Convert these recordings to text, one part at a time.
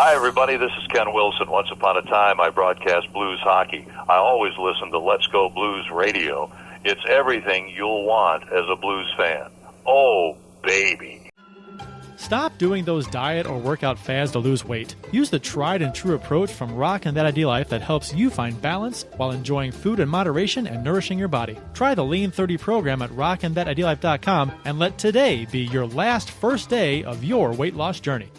Hi, everybody. This is Ken Wilson. Once upon a time, I broadcast blues hockey. I always listen to Let's Go Blues Radio. It's everything you'll want as a blues fan. Oh, baby. Stop doing those diet or workout fads to lose weight. Use the tried and true approach from Rockin' That Ideal Life that helps you find balance while enjoying food in moderation and nourishing your body. Try the Lean 30 program at rockinthatIdeallife.com and let today be your first day of your weight loss journey.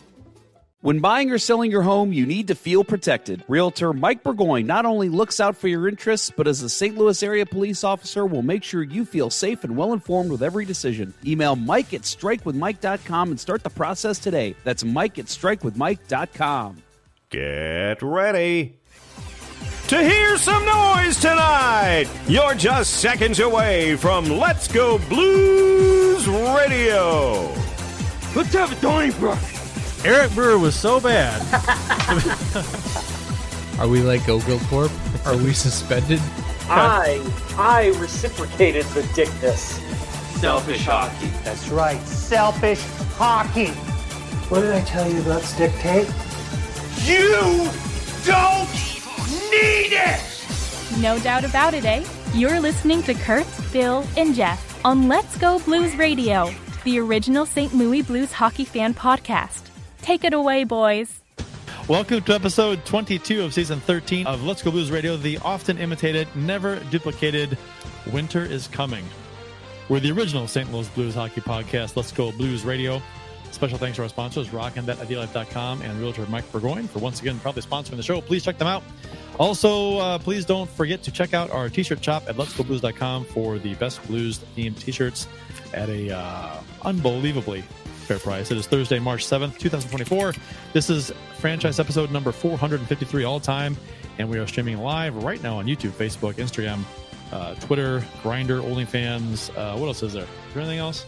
When buying or selling your home, you need to feel protected. Realtor Mike Burgoyne not only looks out for your interests, but as a St. Louis area police officer will make sure you feel safe and well-informed with every decision. Email Mike at strikewithmike.com and start the process today. That's Mike at strikewithmike.com. Get ready to hear some noise tonight. You're just seconds away from Let's Go Blues Radio. Let's have a Donnybrook. Eric Brewer was so bad. Are we like Ogle Corp? Are we suspended? I reciprocated the dickness. Selfish hockey. That's right, selfish hockey. What did I tell you about stick tape? You don't need it! No doubt about it, eh? You're listening to Kurt, Bill, and Jeff on Let's Go Blues Radio, the original St. Louis Blues hockey fan podcast. Take it away, boys. Welcome to episode 22 of season 13 of Let's Go Blues Radio, the often imitated, never duplicated Winter is Coming. We're the original St. Louis Blues hockey podcast, Let's Go Blues Radio. Special thanks to our sponsors, rockinthatIdeallife.com and realtor Mike Burgoyne, for once again probably sponsoring the show. Please check them out. Also, please don't forget to check out our t-shirt shop at letsgoblues.com for the best blues-themed t-shirts at a unbelievably fair price. It is Thursday, March 7th, 2024. This is franchise episode number 453 all time, and we are streaming live right now on YouTube, Facebook, Instagram, Twitter, Grindr, OnlyFans. What else is there? Is there anything else?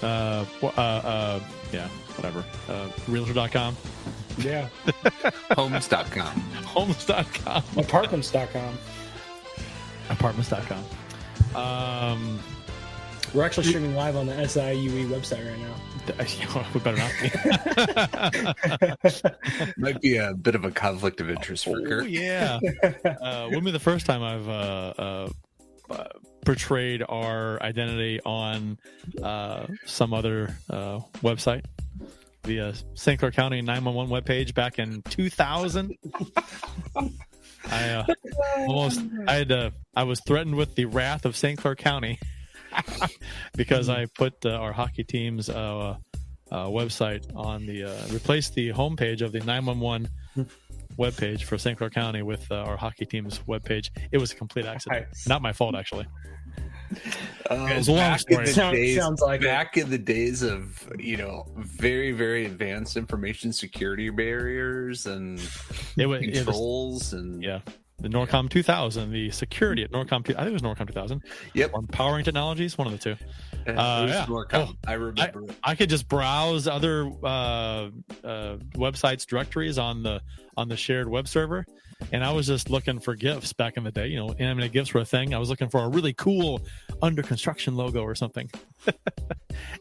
Yeah, whatever. Realtor.com. Yeah. Homes.com. Homes.com. Apartments.com. Apartments.com. We're actually streaming live on the SIUE website right now. We better not be. Might be a bit of a conflict of interest for Kurt. Yeah. Wouldn't be the first time I've portrayed our identity on some other website. The St. Clair County 911 webpage back in 2000. I was threatened with the wrath of St. Clair County because I put our hockey team's website on the replaced the homepage of the 911 webpage for St. Clair County with our hockey team's webpage. It was a complete accident. Nice. Not my fault, actually. It's a long story. Sounds like back in the days of, very, very advanced information security barriers and controls and the Norcom 2000, the security at Norcom. I think it was Norcom 2000. Yep. On Powering Technologies, one of the two. Norcom. I remember. I could just browse other websites directories on the shared web server, and I was just looking for GIFs back in the day. Animated GIFs were a thing. I was looking for a really cool under construction logo or something,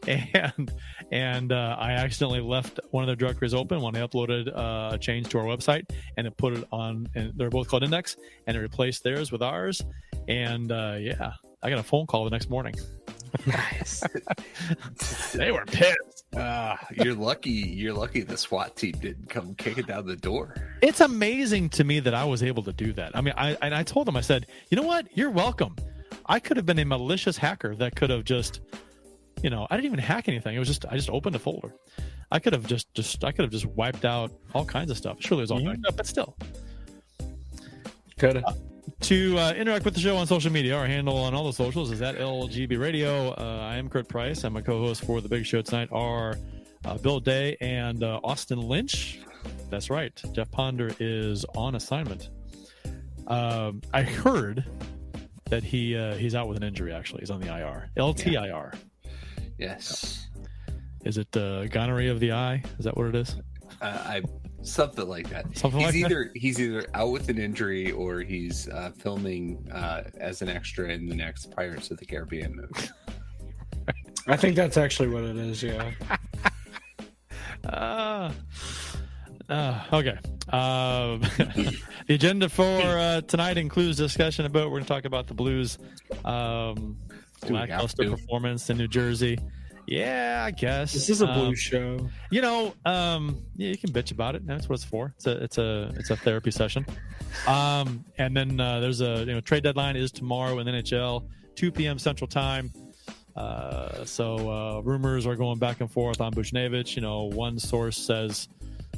and I accidentally left one of their directories open when I uploaded a change to our website, and it put it on. And they're both called Index, and it replaced theirs with ours. And I got a phone call the next morning. Nice. They were pissed. You're lucky the SWAT team didn't come kicking down the door. It's amazing to me that I was able to do that. I mean, I told them, I said, you know what? You're welcome. I could have been a malicious hacker that could have just, I didn't even hack anything. It was just, I just opened a folder. I could have just wiped out all kinds of stuff. Surely it was all backed up, but still. Could have. To interact with the show on social media, our handle on all the socials is at LGB Radio. I am Kurt Price. I'm a co-host for The Big Show tonight. Are Bill Day and Austin Lynch. That's right. Jeff Ponder is on assignment. I heard that he's out with an injury, actually. He's on the IR. LTIR. Yes. Is it gonorrhea of the eye? Is that what it is? Something like that. He's either out with an injury or he's filming as an extra in the next Pirates of the Caribbean movie. I think that's actually what it is. Yeah. Okay. The agenda for tonight includes discussion about, we're going to talk about the Blues lackluster performance in New Jersey. Yeah, I guess this is a Blues show. You know, yeah, you can bitch about it. That's what it's for. It's a therapy session. And then there's a trade deadline is tomorrow in the NHL, 2 p.m. Central Time. So rumors are going back and forth on Buchnevich. One source says,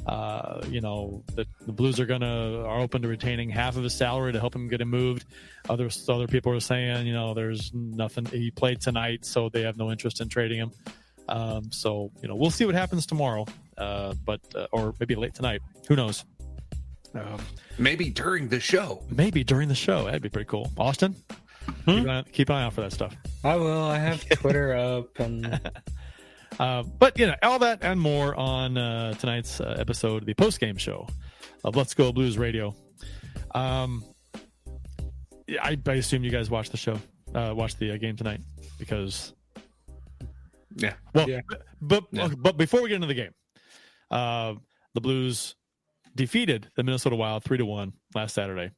that the Blues are open to retaining half of his salary to help him get him moved. Other people are saying, there's nothing. He played tonight, so they have no interest in trading him. So we'll see what happens tomorrow, or maybe late tonight. Who knows? Maybe during the show. That'd be pretty cool. Austin, keep an eye out for that stuff. I will. I have Twitter up and. But all that and more on tonight's episode, the post-game show of Let's Go Blues Radio. I assume you guys watched the show, watched the game tonight, because yeah. Well, yeah. But before we get into the game, the Blues defeated the Minnesota Wild 3-1 last Saturday,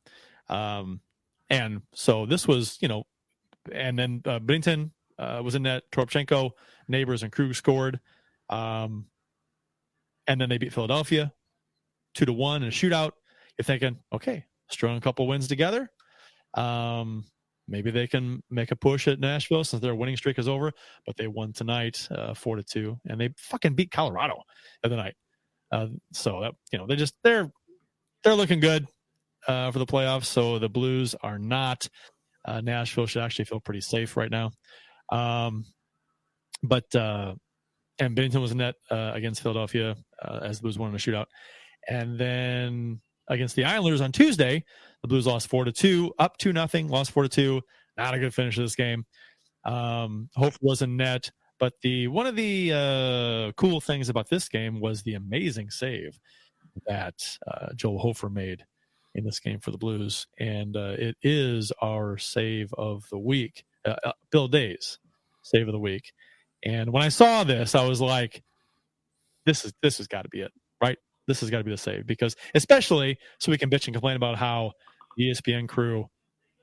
and so this was and then Binnington was in net. Toropchenko, Neighbors, and Krug scored. And then they beat Philadelphia 2-1 in a shootout. You're thinking, okay, strung a couple wins together. Maybe they can make a push at Nashville since their winning streak is over. But they won tonight 4-2, and they fucking beat Colorado the other night. So that they're looking good for the playoffs. So the Blues are not. Nashville should actually feel pretty safe right now. And Binnington was in net against Philadelphia as the Blues won in a shootout. And then against the Islanders on Tuesday, the Blues lost 4-2, up 2-0, lost 4-2. Not a good finish to this game. Hofer was in net. But one of the cool things about this game was the amazing save that Joel Hofer made in this game for the Blues. And it is our save of the week. Bill Day's save of the week. And when I saw this, I was like, this has got to be it, right? This has got to be the save, because especially so we can bitch and complain about how the ESPN crew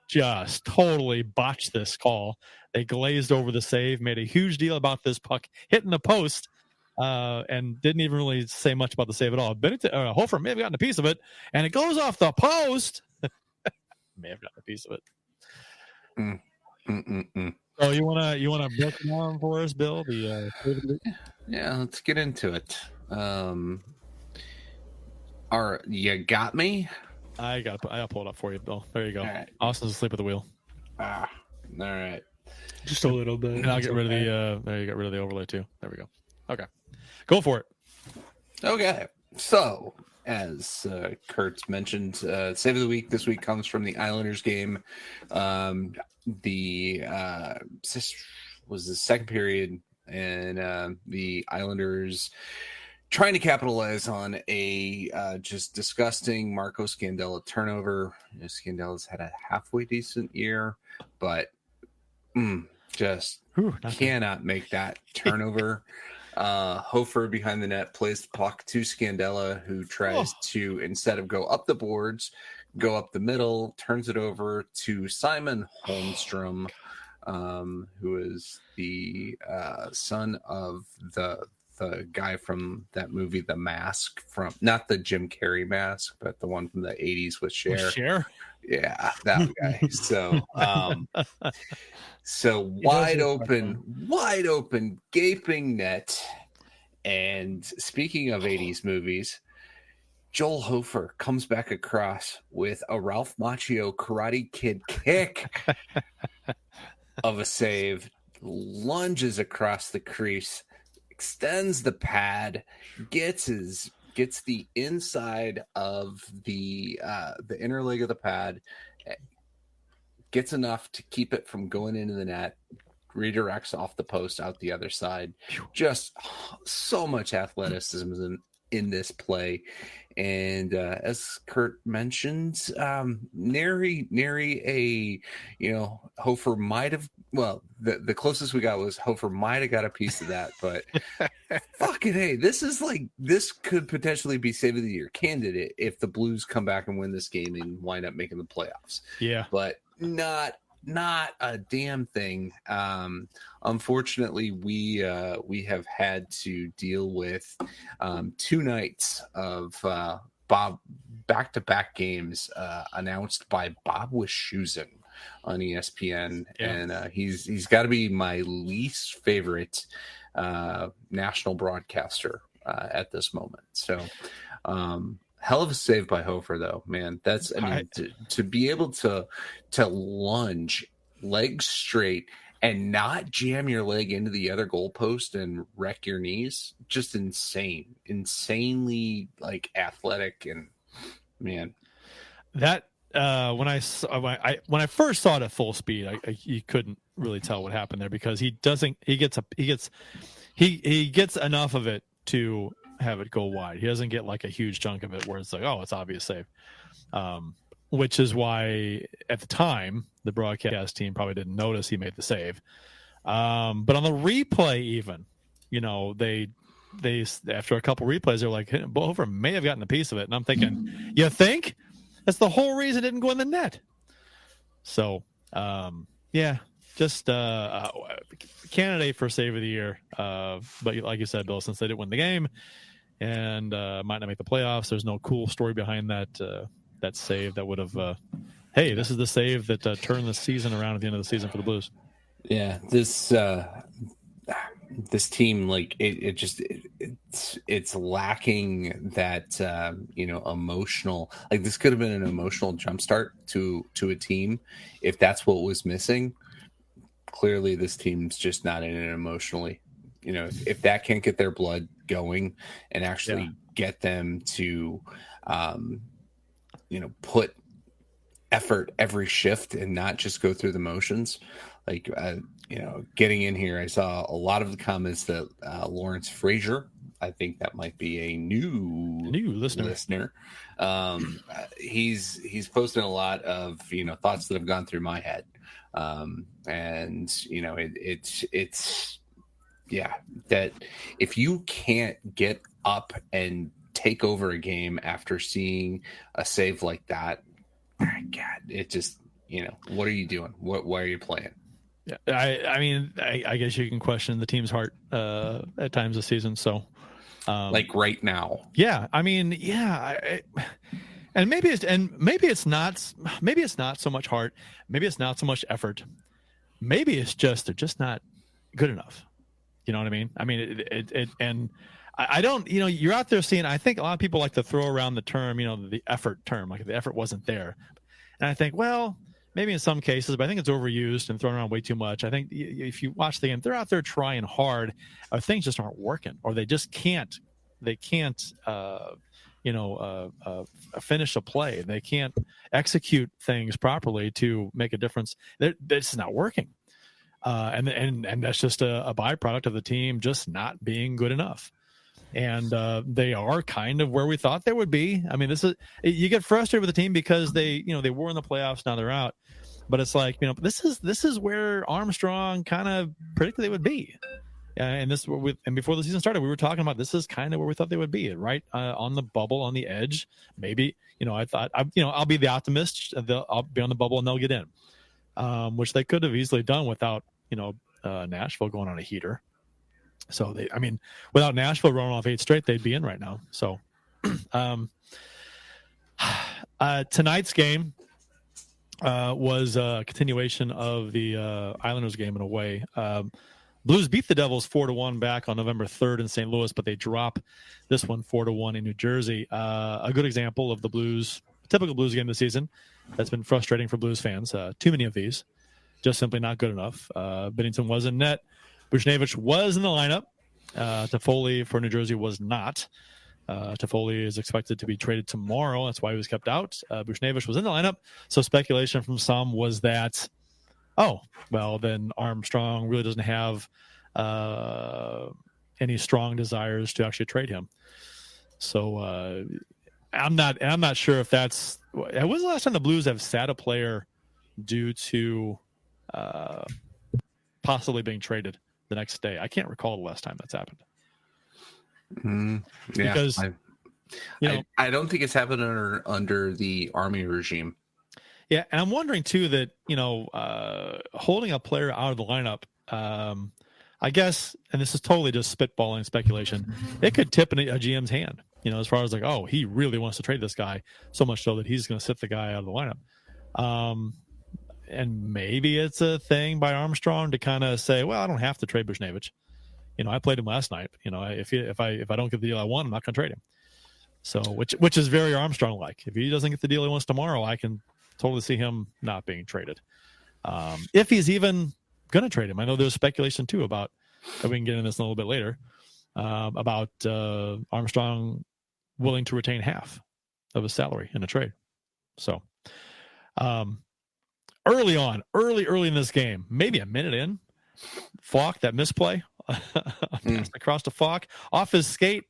just totally botched this call. They glazed over the save, made a huge deal about this puck hitting the post, and didn't even really say much about the save at all. Hofer may have gotten a piece of it, and it goes off the post. May have gotten a piece of it. So you wanna break it down for us, Bill? Yeah, let's get into it. You got me? I'll pull it up for you, Bill. There you go. Right. Austin's asleep at the wheel. All right. Just a little bit. And I'll get rid of the there you got rid of the overlay too. There we go. Okay. Go for it. Okay. So as Kurt's mentioned, save of the week this week comes from the Islanders game. Was the second period, and the Islanders trying to capitalize on a just disgusting Marco Scandella turnover. Scandella's had a halfway decent year, but cannot make that turnover. Hofer behind the net plays the puck to Scandella, who tries to, instead of go up the boards, go up the middle, turns it over to Simon Holmstrom, who is the son of the guy from that movie, The Mask, from not the Jim Carrey Mask, but the one from the 80s with Cher. Cher? Yeah, that guy. So wide open, gaping net. And speaking of 80s movies, Joel Hofer comes back across with a Ralph Macchio Karate Kid kick of a save, lunges across the crease, extends the pad, gets the inside of the inner leg of the pad, gets enough to keep it from going into the net, redirects off the post out the other side. Just so much athleticism in this play. And as Kurt mentioned, nary a, Hofer might have, well, the closest we got was Hofer might have got a piece of that, but Fucking hey, this could potentially be save of the year candidate if the Blues come back and win this game and wind up making the playoffs. Yeah, but not a damn thing. Unfortunately, we have had to deal with 2 nights of back-to-back games announced by Bob Wischusen on ESPN, and he's got to be my least favorite national broadcaster at this moment. So hell of a save by Hofer, though, man. That's to be able to lunge legs straight and not jam your leg into the other goalpost and wreck your knees, just insanely like athletic. And man, that when I first saw it at full speed, you couldn't really tell what happened there, because he gets enough of it to have it go wide. He doesn't get like a huge chunk of it where it's like, oh, it's obvious save. Which is why at the time the broadcast team probably didn't notice he made the save. But on the replay, even, they after a couple replays, they're like, Hofer may have gotten a piece of it, and I'm thinking, you think? That's the whole reason it didn't go in the net. So, just candidate for save of the year. But like you said, Bill, since they didn't win the game and might not make the playoffs, there's no cool story behind that save that would have, hey, this is the save that turned the season around at the end of the season for the Blues. Yeah, this team, like it's lacking that emotional, like this could have been an emotional jumpstart to a team if that's what was missing. Clearly this team's just not in it emotionally. If that can't get their blood going and actually get them to put effort every shift and not just go through the motions. Like, getting in here, I saw a lot of the comments that Lawrence Frazier, I think that might be a new listener. He's posting a lot of, thoughts that have gone through my head. It's that if you can't get up and take over a game after seeing a save like that, God, it just, what are you doing? Why are you playing? Yeah, I guess you can question the team's heart at times this season. So, like right now, and maybe it's not so much heart, maybe it's not so much effort, maybe it's just they're just not good enough. You know what I mean? And I don't, you're out there seeing, I think a lot of people like to throw around the term, the effort term, like the effort wasn't there. And I think, well, maybe in some cases, but I think it's overused and thrown around way too much. I think if you watch the game, they're out there trying hard, or things just aren't working, or they just can't finish a play. They can't execute things properly to make a difference. It's not working. And that's just a byproduct of the team just not being good enough. And they are kind of where we thought they would be. I mean, you get frustrated with the team because they were in the playoffs, now they're out. But it's like, this is where Armstrong kind of predicted they would be. And before the season started, we were talking about this is kind of where we thought they would be, right on the bubble, on the edge. Maybe, I thought, I'll be the optimist. I'll be on the bubble and they'll get in, which they could have easily done without, Nashville going on a heater. So without Nashville rolling off 8 straight, they'd be in right now. So tonight's game was a continuation of the Islanders game in a way. Blues beat the Devils 4-1 back on November 3rd in St. Louis, but they drop this one 4-1 in New Jersey. A good example of the Blues, typical Blues game this season. That's been frustrating for Blues fans. Too many of these, just simply not good enough. Binnington was in net. Buchnevich was in the lineup. Toffoli for New Jersey was not. Toffoli is expected to be traded tomorrow. That's why he was kept out. Buchnevich was in the lineup. So speculation from some was that, then Armstrong really doesn't have any strong desires to actually trade him. So I'm not sure if that's. When was the last time the Blues have sat a player due to possibly being traded the next day? I can't recall the last time that's happened. Yeah, because I don't think it's happened under the Army regime. Yeah, and I'm wondering too that holding a player out of the lineup, I guess, and this is totally just spitballing speculation, it could tip in a GM's hand. As far as like, oh, he really wants to trade this guy so much so that he's going to sit the guy out of the lineup. And maybe it's a thing by Armstrong to kind of say, well, I don't have to trade Buchnevich. I played him last night. If I don't get the deal I want, I'm not going to trade him. So, which is very Armstrong-like. If he doesn't get the deal he wants tomorrow, I can totally see him not being traded. If he's even going to trade him. I know there's speculation too about, and we can get into this a little bit later, about Armstrong willing to retain half of his salary in a trade. So, early in this game, maybe a minute in, Falk, that misplay across to Falk off his skate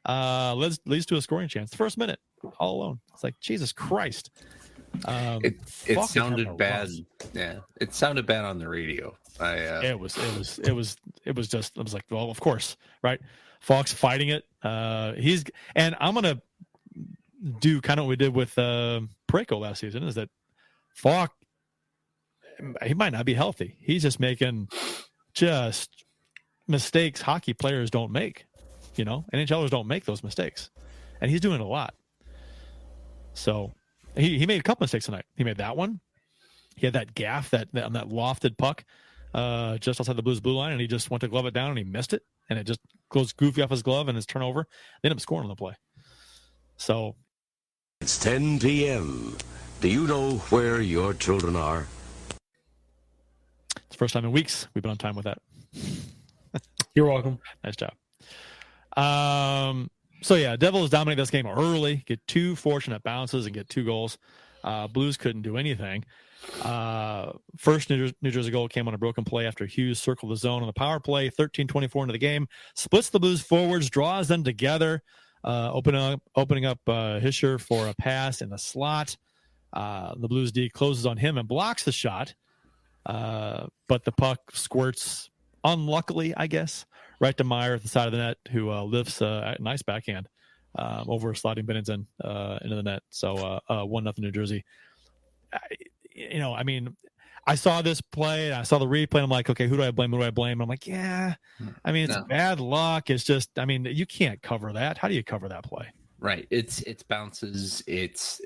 leads to a scoring chance. The first minute, all alone. It's like, Jesus Christ. It sounded bad. Yeah, it sounded bad on the radio. It was just, I was like, well, of course, right? Falk's fighting it. And I'm gonna do kind of what we did with Parayko last season, is that Falk, he might not be healthy. He's just making mistakes hockey players don't make. NHLers don't make those mistakes, and he's doing it a lot. So he made a couple mistakes tonight. He made that one. He had that gaff that lofted puck just outside the Blues blue line, and he just went to glove it down and he missed it, and it just goes goofy off his glove and his turnover. They ended up scoring on the play. So it's 10 p.m. Do you know where your children are? It's the first time in weeks we've been on time with that. You're welcome. Nice job. So yeah, Devils dominate this game early, get 2 fortunate bounces and get 2 goals. Blues couldn't do anything. First New Jersey goal came on a broken play after Hughes circled the zone on the power play. 13:24 into the game, splits the Blues forwards, draws them together, opening up Hischer for a pass in the slot. The Blues D closes on him and blocks the shot, but the puck squirts, unluckily, I guess, right to Meyer at the side of the net, who lifts a nice backhand over sliding Binnington into the net. So 1-0 New Jersey. I saw this play, I saw the replay, and I'm like, okay, who do I blame? And I'm like, it's bad luck. It's just, you can't cover that. How do you cover that play? Right. It's bounces. It's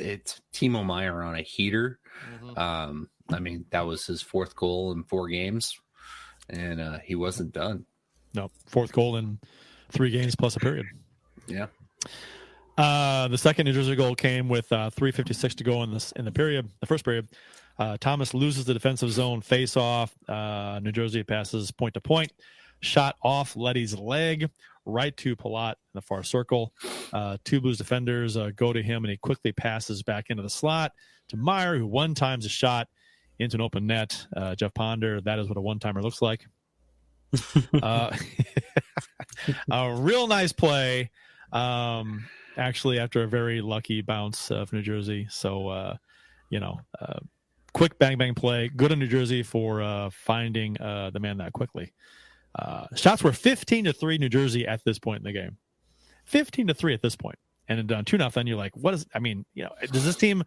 Timo Meyer on a heater. Mm-hmm. That was his 4th goal in 4 games, and he wasn't done. No, 4th goal in 3 games plus a period. Yeah. The second New Jersey goal came with 3:56 to go in the period. The first period, Thomas loses the defensive zone face-off. New Jersey passes point to point, shot off Leddy's leg right to Palat in the far circle. 2 Blues defenders go to him, and he quickly passes back into the slot to Meyer, who one-times a shot into an open net. Jeff Ponder, that is what a one-timer looks like. A real nice play, actually, after a very lucky bounce of New Jersey. So, quick bang play. Good on New Jersey for finding the man that quickly. Shots were 15-3 New Jersey at this point in the game. 15-3 at this point, and then 2-0. You're like, what is? Does this team?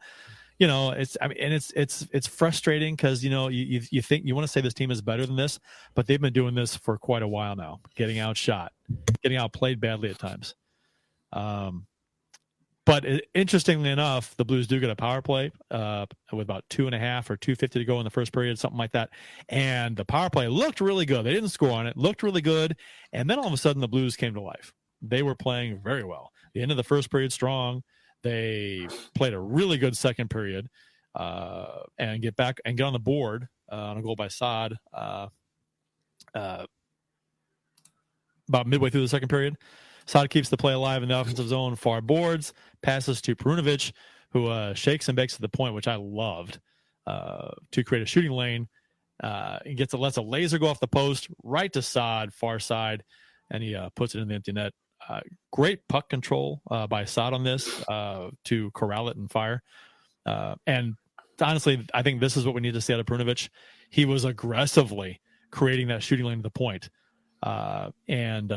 It's frustrating because you think you want to say this team is better than this, but they've been doing this for quite a while now, getting outshot, getting outplayed badly at times. But interestingly enough, the Blues do get a power play with about 2.5 or 2:50 to go in the first period, something like that. And the power play looked really good. They didn't score on it, looked really good. And then all of a sudden the Blues came to life. They were playing very well. The end of the first period strong. They played a really good second period and get on the board on a goal by Saad about midway through the second period. Saad keeps the play alive in the offensive zone, far boards, passes to Perunovic, who shakes and bakes at the point, which I loved, to create a shooting lane. He lets a laser go off the post, right to Saad, far side, and he puts it in the empty net. Great puck control by Saad on this to corral it and fire. And honestly, I think this is what we need to see out of Perunovic. He was aggressively creating that shooting lane to the point. And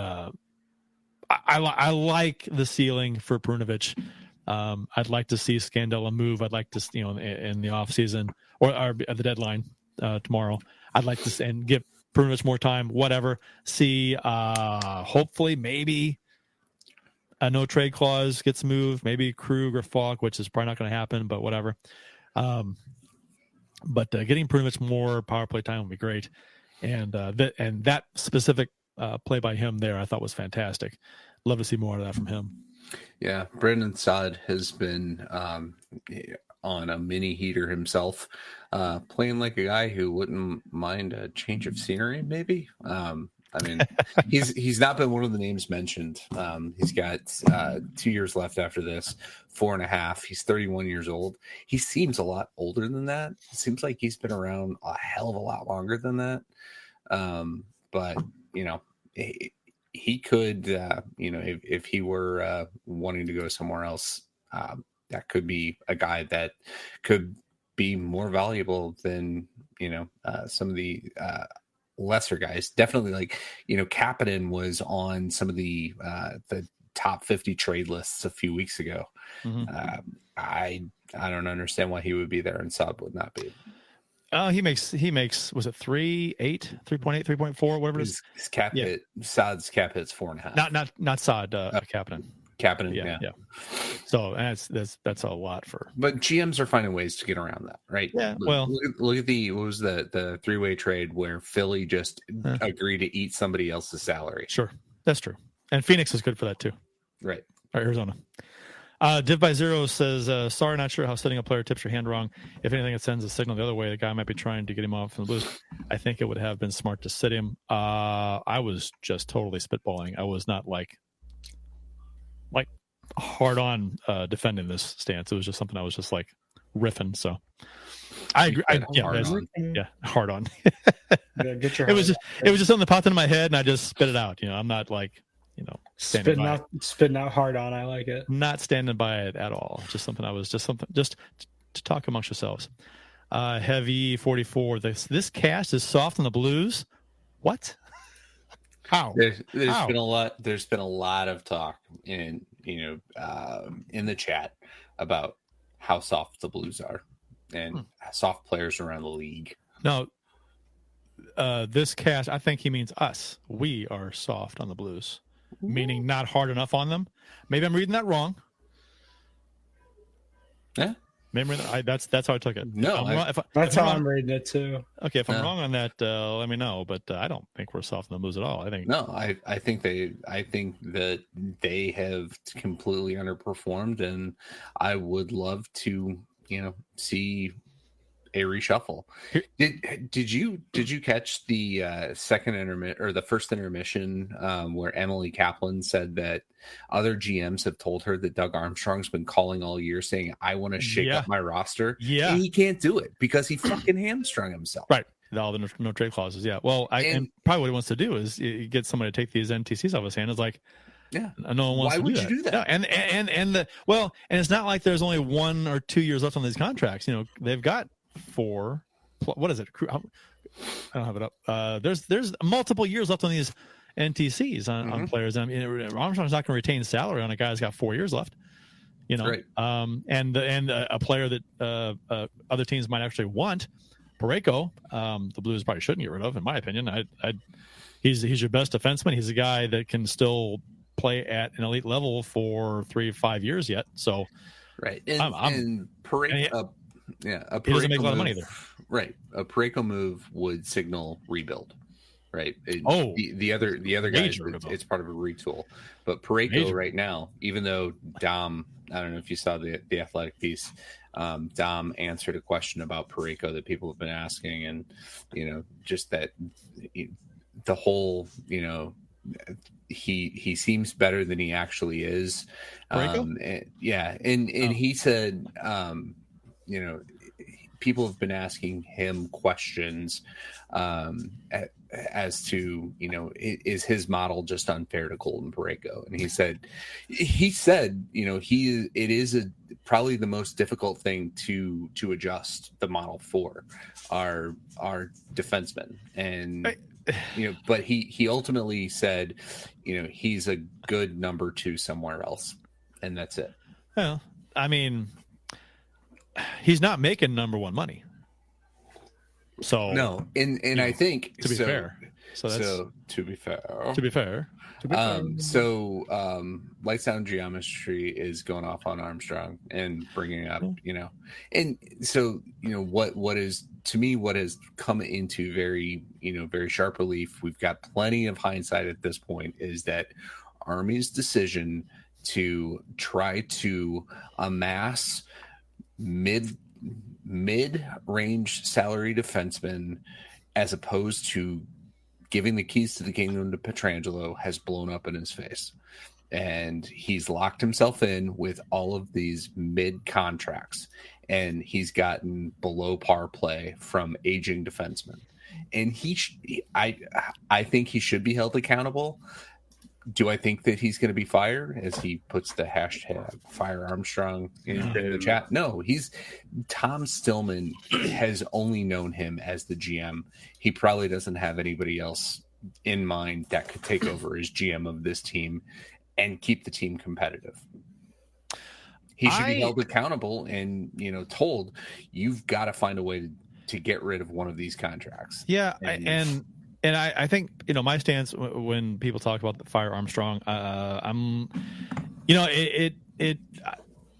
I like the ceiling for Perunovic. I'd like to see Scandella move. I'd like to, in the off season or at the deadline tomorrow. I'd like to and give Perunovic more time. Whatever. See, hopefully, maybe a no trade clause gets moved. Maybe Krug or Falk, which is probably not going to happen, but whatever. But getting Perunovic more power play time would be great. And that specific play by him there, I thought was fantastic. Love to see more of that from him. Yeah, Brandon Saad has been on a mini heater himself, playing like a guy who wouldn't mind a change of scenery, maybe. I mean, he's not been one of the names mentioned. He's got 2 years left after this, 4.5. He's 31 years old. He seems a lot older than that. It seems like he's been around a hell of a lot longer than that. But, he could, if he were wanting to go somewhere else, that could be a guy that could be more valuable than, some of the lesser guys. Definitely, like, Kapanen was on some of the top 50 trade lists a few weeks ago. Mm-hmm. I don't understand why he would be there and Saad would not be. He makes, was it 3.8, 3.8, 3.4, whatever it is? His cap hit, Saad's cap hit's 4.5. Not Saad, Kapanen. Kapanen, yeah. So that's a lot for. But GMs are finding ways to get around that, right? Yeah. Well, look at what was the 3-way trade where Philly just agreed to eat somebody else's salary. Sure, that's true. And Phoenix is good for that too. Right. Or Arizona. Div by Zero says, sorry, not sure how setting a player tips your hand wrong. If anything, it sends a signal the other way. The guy might be trying to get him off from the Blues. I think it would have been smart to sit him. I was just totally spitballing. I was not like hard on defending this stance. It was just something I was just like riffing. So I agree. Hard on. It was just something that popped into my head and I just spit it out. I'm not like, spitting out hard on. I like it. Not standing by it at all. Just to talk amongst yourselves. Heavy 44. This cast is soft on the Blues. What? How? There's been a lot. There's been a lot of talk in the chat about how soft the Blues are and soft players around the league. No, this cast, I think he means us. We are soft on the Blues, meaning not hard enough on them. Maybe I'm reading that wrong. Yeah. Maybe that's how I took it. No, that's how I'm reading it too. Okay, if I'm wrong on that, let me know. But I don't think we're soft on the Blues at all. I think that they have completely underperformed, and I would love to see a reshuffle. Did you catch the second intermission or the first intermission where Emily Kaplan said that other GMs have told her that Doug Armstrong's been calling all year saying, I want to shake up my roster. Yeah. And he can't do it because he fucking hamstrung himself. Right. All the no trade clauses. Yeah. Well, and probably what he wants to do is get somebody to take these NTCs off his hand. It's like, yeah, no one wants Why to would you do that? Yeah, and it's not like there's only 1 or 2 years left on these contracts. They've got 4. What is it? I don't have it up. There's multiple years left on these NTCs on players. I mean, Armstrong's not going to retain salary on a guy who's got 4 years left. Right. And a player that other teams might actually want, Parayko, the Blues probably shouldn't get rid of, in my opinion. He's your best defenseman. He's a guy that can still play at an elite level for 3-5 years yet. So, right. And Parayko. He doesn't make a lot of money there. Right. A Parayko move would signal rebuild. Right. The other guys, it's part of a retool. But Parayko right now, even though Dom, I don't know if you saw the Athletic piece, Dom answered a question about Parayko that people have been asking, and just that the whole he seems better than he actually is. And he said people have been asking him questions as to is his model just unfair to Colton Parayko, and he said it is probably the most difficult thing to adjust the model for our defensemen, and but he ultimately said, he's a good number 2 somewhere else, and that's it. Well, I mean, he's not making number 1 money. So no, and I think to be fair. So to be fair. Light Sound Geometry is going off on Armstrong and bringing up, and so what is, to me, what has come into very sharp relief. We've got plenty of hindsight at this point. Is that Army's decision to try to amass mid-range salary defensemen as opposed to giving the keys to the kingdom to Pietrangelo has blown up in his face. And he's locked himself in with all of these mid contracts, and he's gotten below par play from aging defensemen. And I think he should be held accountable. Do I think that he's going to be fired as he puts the hashtag Fire Armstrong in the chat? No, Tom Stillman has only known him as the GM. He probably doesn't have anybody else in mind that could take over as GM of this team and keep the team competitive. He should be held accountable and, told, you've got to find a way to get rid of one of these contracts. Yeah. And I think, my stance when people talk about the Fire Armstrong,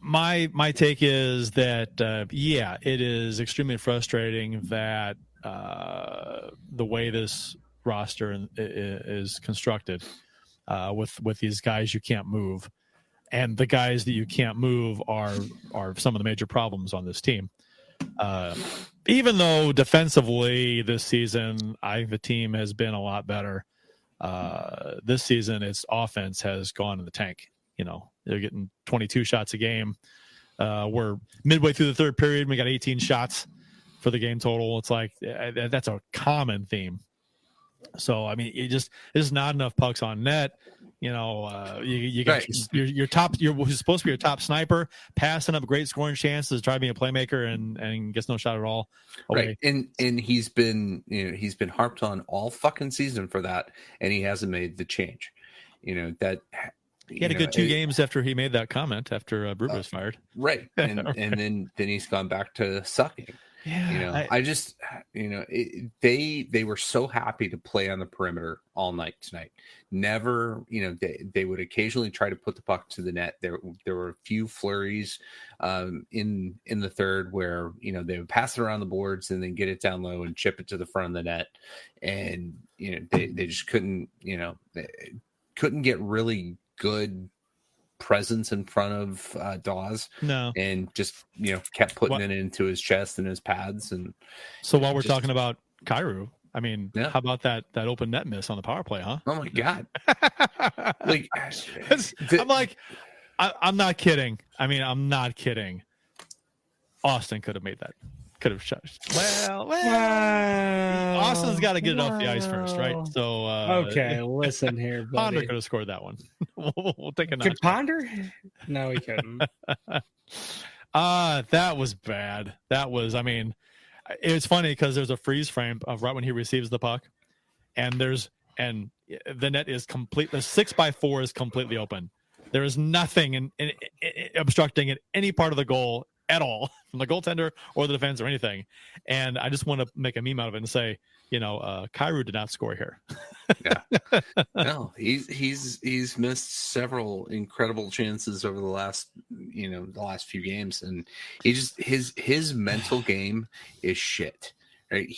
my take is that, it is extremely frustrating that the way this roster is constructed with these guys you can't move, and the guys that you can't move are some of the major problems on this team. Even though defensively this season, I think the team has been a lot better. This season, its offense has gone in the tank. They're getting 22 shots a game. We're midway through the third period. We got 18 shots for the game total. It's like that's a common theme. So, I mean, there's not enough pucks on net. You got your top. Who's supposed to be your top sniper, passing up great scoring chances, try to be a playmaker, and gets no shot at all. Okay. Right, and he's been harped on all fucking season for that, and he hasn't made the change. That he had a good 2 games after he made that comment after Brewer was fired. Right, and then he's gone back to sucking. Yeah, they were so happy to play on the perimeter all night tonight. Never, they would occasionally try to put the puck to the net. There were a few flurries in the third where they would pass it around the boards and then get it down low and chip it to the front of the net, and they just couldn't get really good presence in front of Dawes. No, and just kept putting it into his chest and his pads. And so while we're talking about Kyrou, I mean, how about that open net miss on the power play, huh? Oh my god! I'm not kidding. I mean, I'm not kidding. Austin could have made that. Could have shot. Well, Austin's got to get it off the ice first, right? So okay, listen here, buddy. Ponder could have scored that one. We'll take a notch. Could Ponder? No, he couldn't. That was bad. That was. I mean, it's funny because there's a freeze frame of right when he receives the puck, and the net is complete. The 6x4 is completely open. There is nothing in obstructing at any part of the goal at all, from the goaltender or the defense or anything. And I just want to make a meme out of it and say, Kyrou did not score here. Yeah. No, he's missed several incredible chances over the last few games, and his mental game is shit. Right?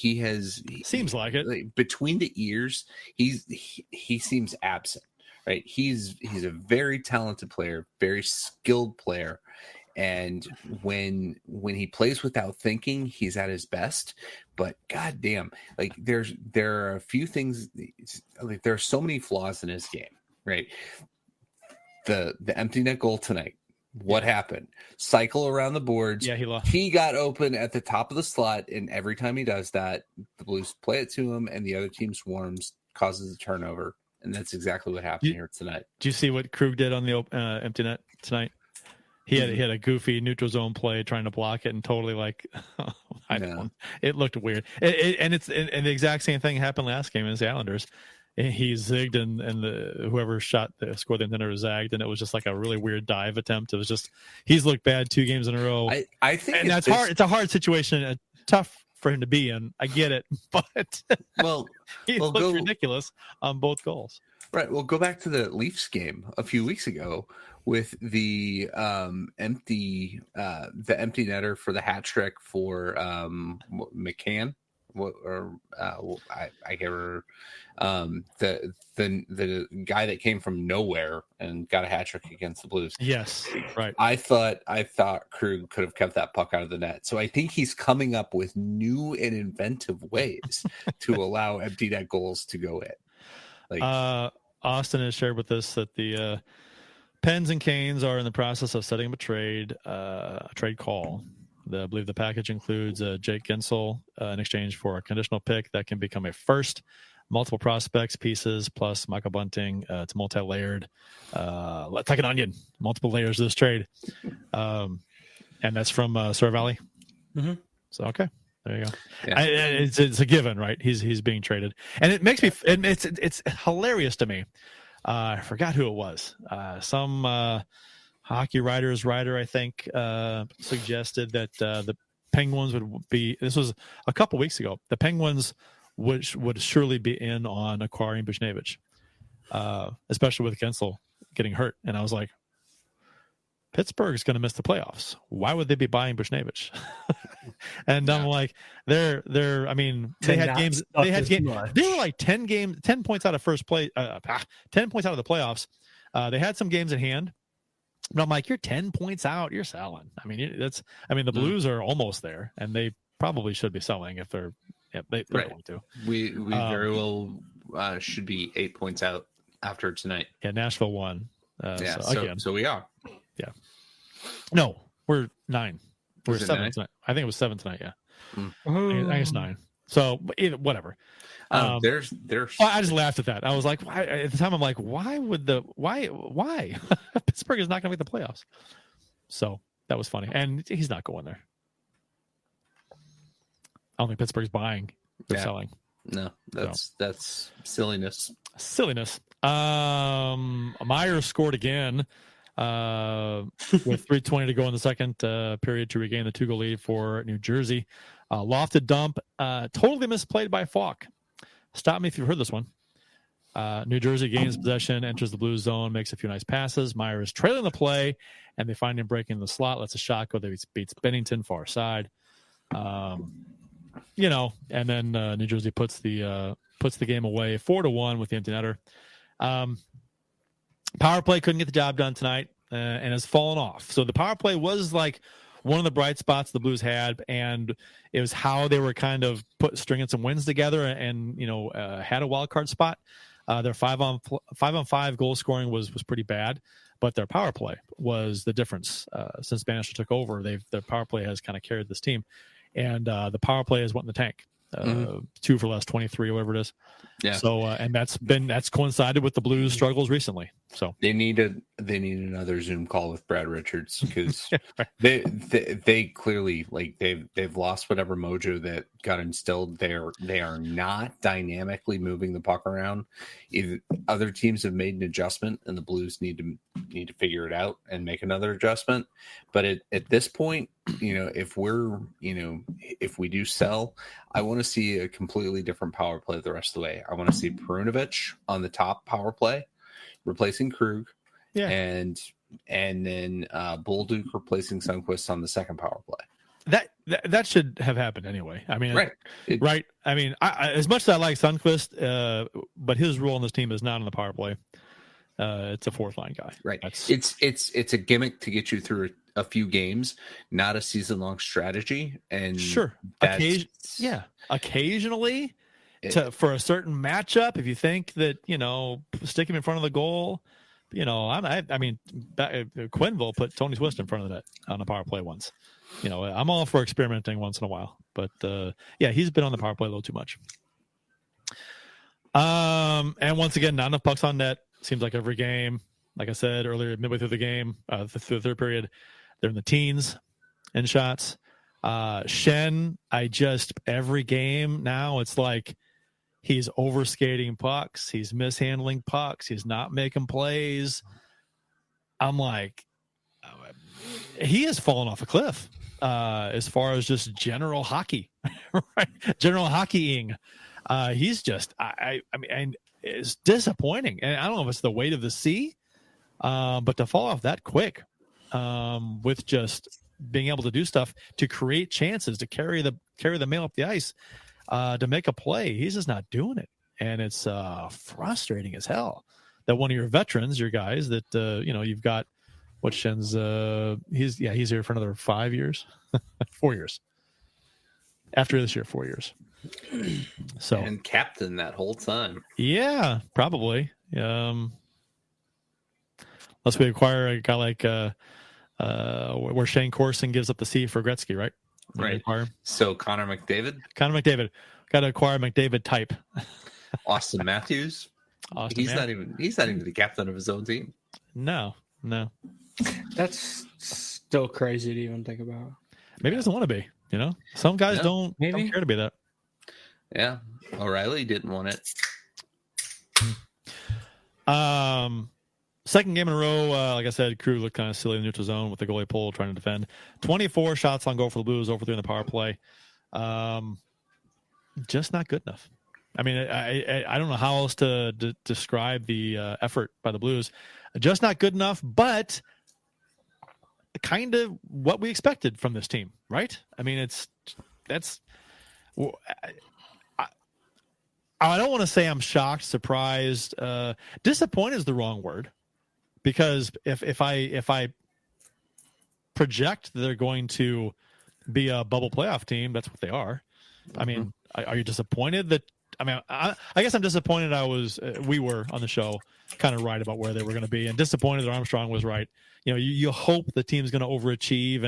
Seems like it. Between the ears, he seems absent. Right? He's a very talented player, very skilled player. And when he plays without thinking, he's at his best. But goddamn, there are a few things. There are so many flaws in his game. Right? The empty net goal tonight. What happened? Cycle around the boards. Yeah, he lost. He got open at the top of the slot, and every time he does that, the Blues play it to him, and the other team swarms, causes a turnover, and that's exactly what happened here tonight. Do you see what Krug did on the empty net tonight? He had a goofy neutral zone play trying to block it, and totally It looked weird. And the exact same thing happened last game against the Islanders. He zigged and whoever scored the intender zagged, and it was just like a really weird dive attempt. It was just he's looked bad 2 games in a row. I think and that's hard. It's a hard situation, tough for him to be in. I get it, but he looked ridiculous on both goals. Right. Well, go back to the Leafs game a few weeks ago with the empty netter for the hat trick for McCann. I can't remember the guy that came from nowhere and got a hat trick against the Blues. Yes, right. I thought Krug could have kept that puck out of the net. So I think he's coming up with new and inventive ways to allow empty net goals to go in. Austin has shared with us that the Pens and Canes are in the process of setting up a trade call. I believe the package includes Jake Gensel in exchange for a conditional pick that can become a first, multiple prospects, pieces, plus Michael Bunting. It's multi-layered. Like an onion, multiple layers of this trade. And that's from Sir Valley. Mm-hmm. So, okay. There you go. Yeah. It's a given, right? He's being traded. And it makes me – it's hilarious to me. I forgot who it was. Some hockey writer, I think, suggested that the Penguins would be – this was a couple weeks ago. The Penguins would surely be in on acquiring Buchnevich, especially with Gensel getting hurt. And I was like, Pittsburgh's going to miss the playoffs. Why would they be buying Buchnevich? And I'm like, they had games. They were like 10 points out of first place, 10 points out of the playoffs. They had some games in hand. But I'm like, you're 10 points out. You're selling. The Blues are almost there, and they probably should be selling if they're going to. We very well should be 8 points out after tonight. Yeah, Nashville won. So we are. Yeah. No, we're 9. We're 7 9? tonight. I think it was 7 tonight. Yeah. I think it's 9. So whatever. I just laughed at that. I was like, why? At the time, I'm like, why? Pittsburgh is not going to make the playoffs. So that was funny, and he's not going there. I don't think Pittsburgh's buying. They're selling. No, that's silliness. Myers scored again with 3:20 to go in the second period to regain the 2-goal lead for New Jersey. Lofted dump, totally misplayed by Falk. Stop me if you've heard this one. New Jersey gains possession, enters the Blues zone, makes a few nice passes. Meyer is trailing the play, and they find him breaking the slot. Lets a shot go. They beats Bennington far side. And then New Jersey puts the game away 4-1 with the empty netter. Power play couldn't get the job done tonight and has fallen off. So the power play was like one of the bright spots the Blues had, and it was how they were kind of stringing some wins together and had a wild card spot. Their 5-on-5 goal scoring was pretty bad, but their power play was the difference. Since Bannister took over, their power play has kind of carried this team, and the power play has went in the tank. 2 for less 23, whatever it is. Yeah. So and that's coincided with the Blues' struggles recently. So they need another Zoom call with Brad Richards because they clearly they've lost whatever mojo that got instilled. They are not dynamically moving the puck around. Other teams have made an adjustment, and the Blues need to figure it out and make another adjustment. But at this point, if we do sell, I want to see a completely different power play the rest of the way. I want to see Perunovich on the top power play, replacing Krug, and then Bolduc replacing Sundqvist on the second power play. That should have happened anyway. I mean, right. I mean, I as much as I like Sundqvist, but his role in this team is not on the power play. It's a fourth line guy. Right. It's a gimmick to get you through a few games, not a season long strategy. And sure, occasionally for a certain matchup, if you think that stick him in front of the goal. I mean, Quenneville put Tony Twist in front of the net on a power play once. I'm all for experimenting once in a while, but he's been on the power play a little too much. And once again, not enough pucks on net. Seems like every game, like I said earlier, midway through the game, through the third period, they're in the teens in shots. Shen, every game now, it's like he's overskating pucks. He's mishandling pucks. He's not making plays. I'm like, he has fallen off a cliff as far as just general hockey, right? General hockeying. He's just, I mean, it's disappointing. And I don't know if it's the weight of the sea, but to fall off that quick with just being able to do stuff, to create chances, to carry the mail up the ice, to make a play, he's just not doing it. And it's frustrating as hell that one of your veterans, your guys that, you've got, what Shen's, he's here for another 5 years, 4 years. After this year, 4 years. So and captain that whole time. Yeah, probably. Unless we acquire a guy like where Shane Corson gives up the C for Gretzky, right? Right. So Connor McDavid. Got to acquire McDavid type. Austin Matthews. He's not even the captain of his own team. No. That's still crazy to even think about. Maybe he doesn't want to be. Some guys don't care to be that. Yeah, O'Reilly didn't want it. Second game in a row, like I said, Crew looked kind of silly in the neutral zone with the goalie pull trying to defend. 24 shots on goal for the Blues, over 3 in the power play. Just not good enough. I mean, I don't know how else to describe the effort by the Blues. Just not good enough, but kind of what we expected from this team, right? I mean, I don't want to say I'm shocked, surprised. Disappointed is the wrong word, because if I project they're going to be a bubble playoff team, that's what they are. I mean, are you disappointed that? I mean, I guess I'm disappointed. We were on the show kind of right about where they were going to be, and disappointed that Armstrong was right. You hope the team's going to overachieve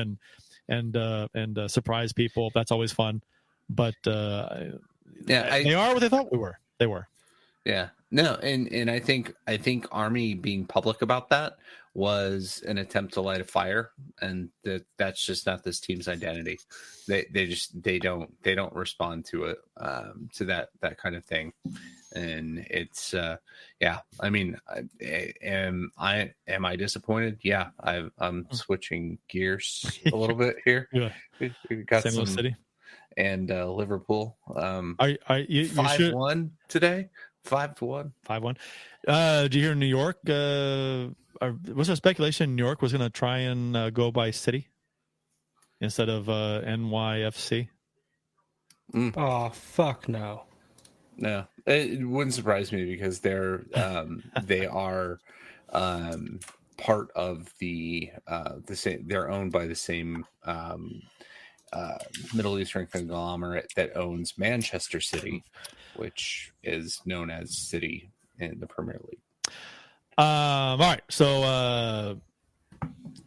and surprise people. That's always fun, but they are what they thought we were. They were. Yeah. No, and I think Army being public about that was an attempt to light a fire, and that's just not this team's identity. They don't respond to it, to that kind of thing, and it's I mean, am I disappointed? Yeah, I'm switching gears a little bit here. Yeah. We got St. Louis City and Liverpool. Are you 5-1 today? 5-1. 5-1. Did you hear New York? Was there speculation New York was going to try and go by city instead of NYFC? Oh, fuck no. No, it wouldn't surprise me, because they are part of the same. They're owned by the same Middle Eastern conglomerate that owns Manchester City, which is known as City in the Premier League. All right, so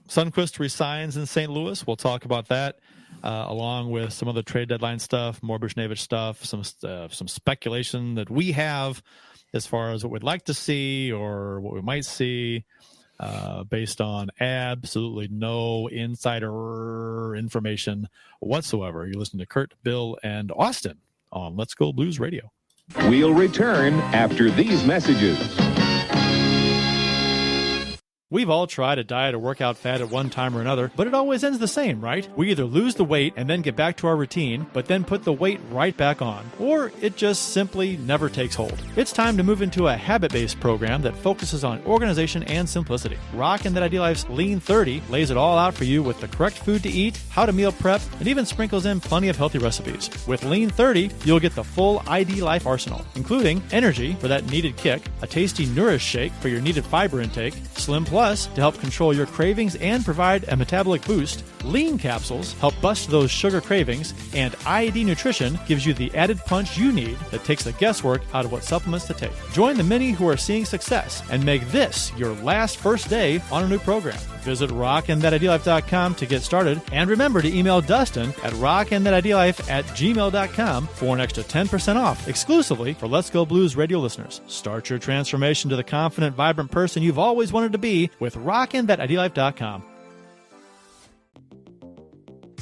Sundqvist resigns in St. Louis. We'll talk about that, along with some other trade deadline stuff, more Bushnevich stuff, some speculation that we have as far as what we'd like to see or what we might see, based on absolutely no insider information whatsoever. You're listening to Kurt, Bill, and Austin on Let's Go Blues Radio. We'll return after these messages. We've all tried a diet or workout fad at one time or another, but it always ends the same, right? We either lose the weight and then get back to our routine, but then put the weight right back on, or it just simply never takes hold. It's time to move into a habit-based program that focuses on organization and simplicity. Rock and That Idea Life's Lean 30 lays it all out for you with the correct food to eat, how to meal prep, and even sprinkles in plenty of healthy recipes. With Lean 30, you'll get the full ID Life arsenal, including energy for that needed kick, a tasty Nourish shake for your needed fiber intake, Slim Plus to help control your cravings and provide a metabolic boost, Lean capsules help bust those sugar cravings, and ID Nutrition gives you the added punch you need that takes the guesswork out of what supplements to take. Join the many who are seeing success and make this your last first day on a new program. Visit rockandthatidealife.com to get started, and remember to email Dustin at rockandthatidealife@gmail.com for an extra 10% off exclusively for Let's Go Blues Radio listeners. Start your transformation to the confident, vibrant person you've always wanted to be with rockandthatidealife.com.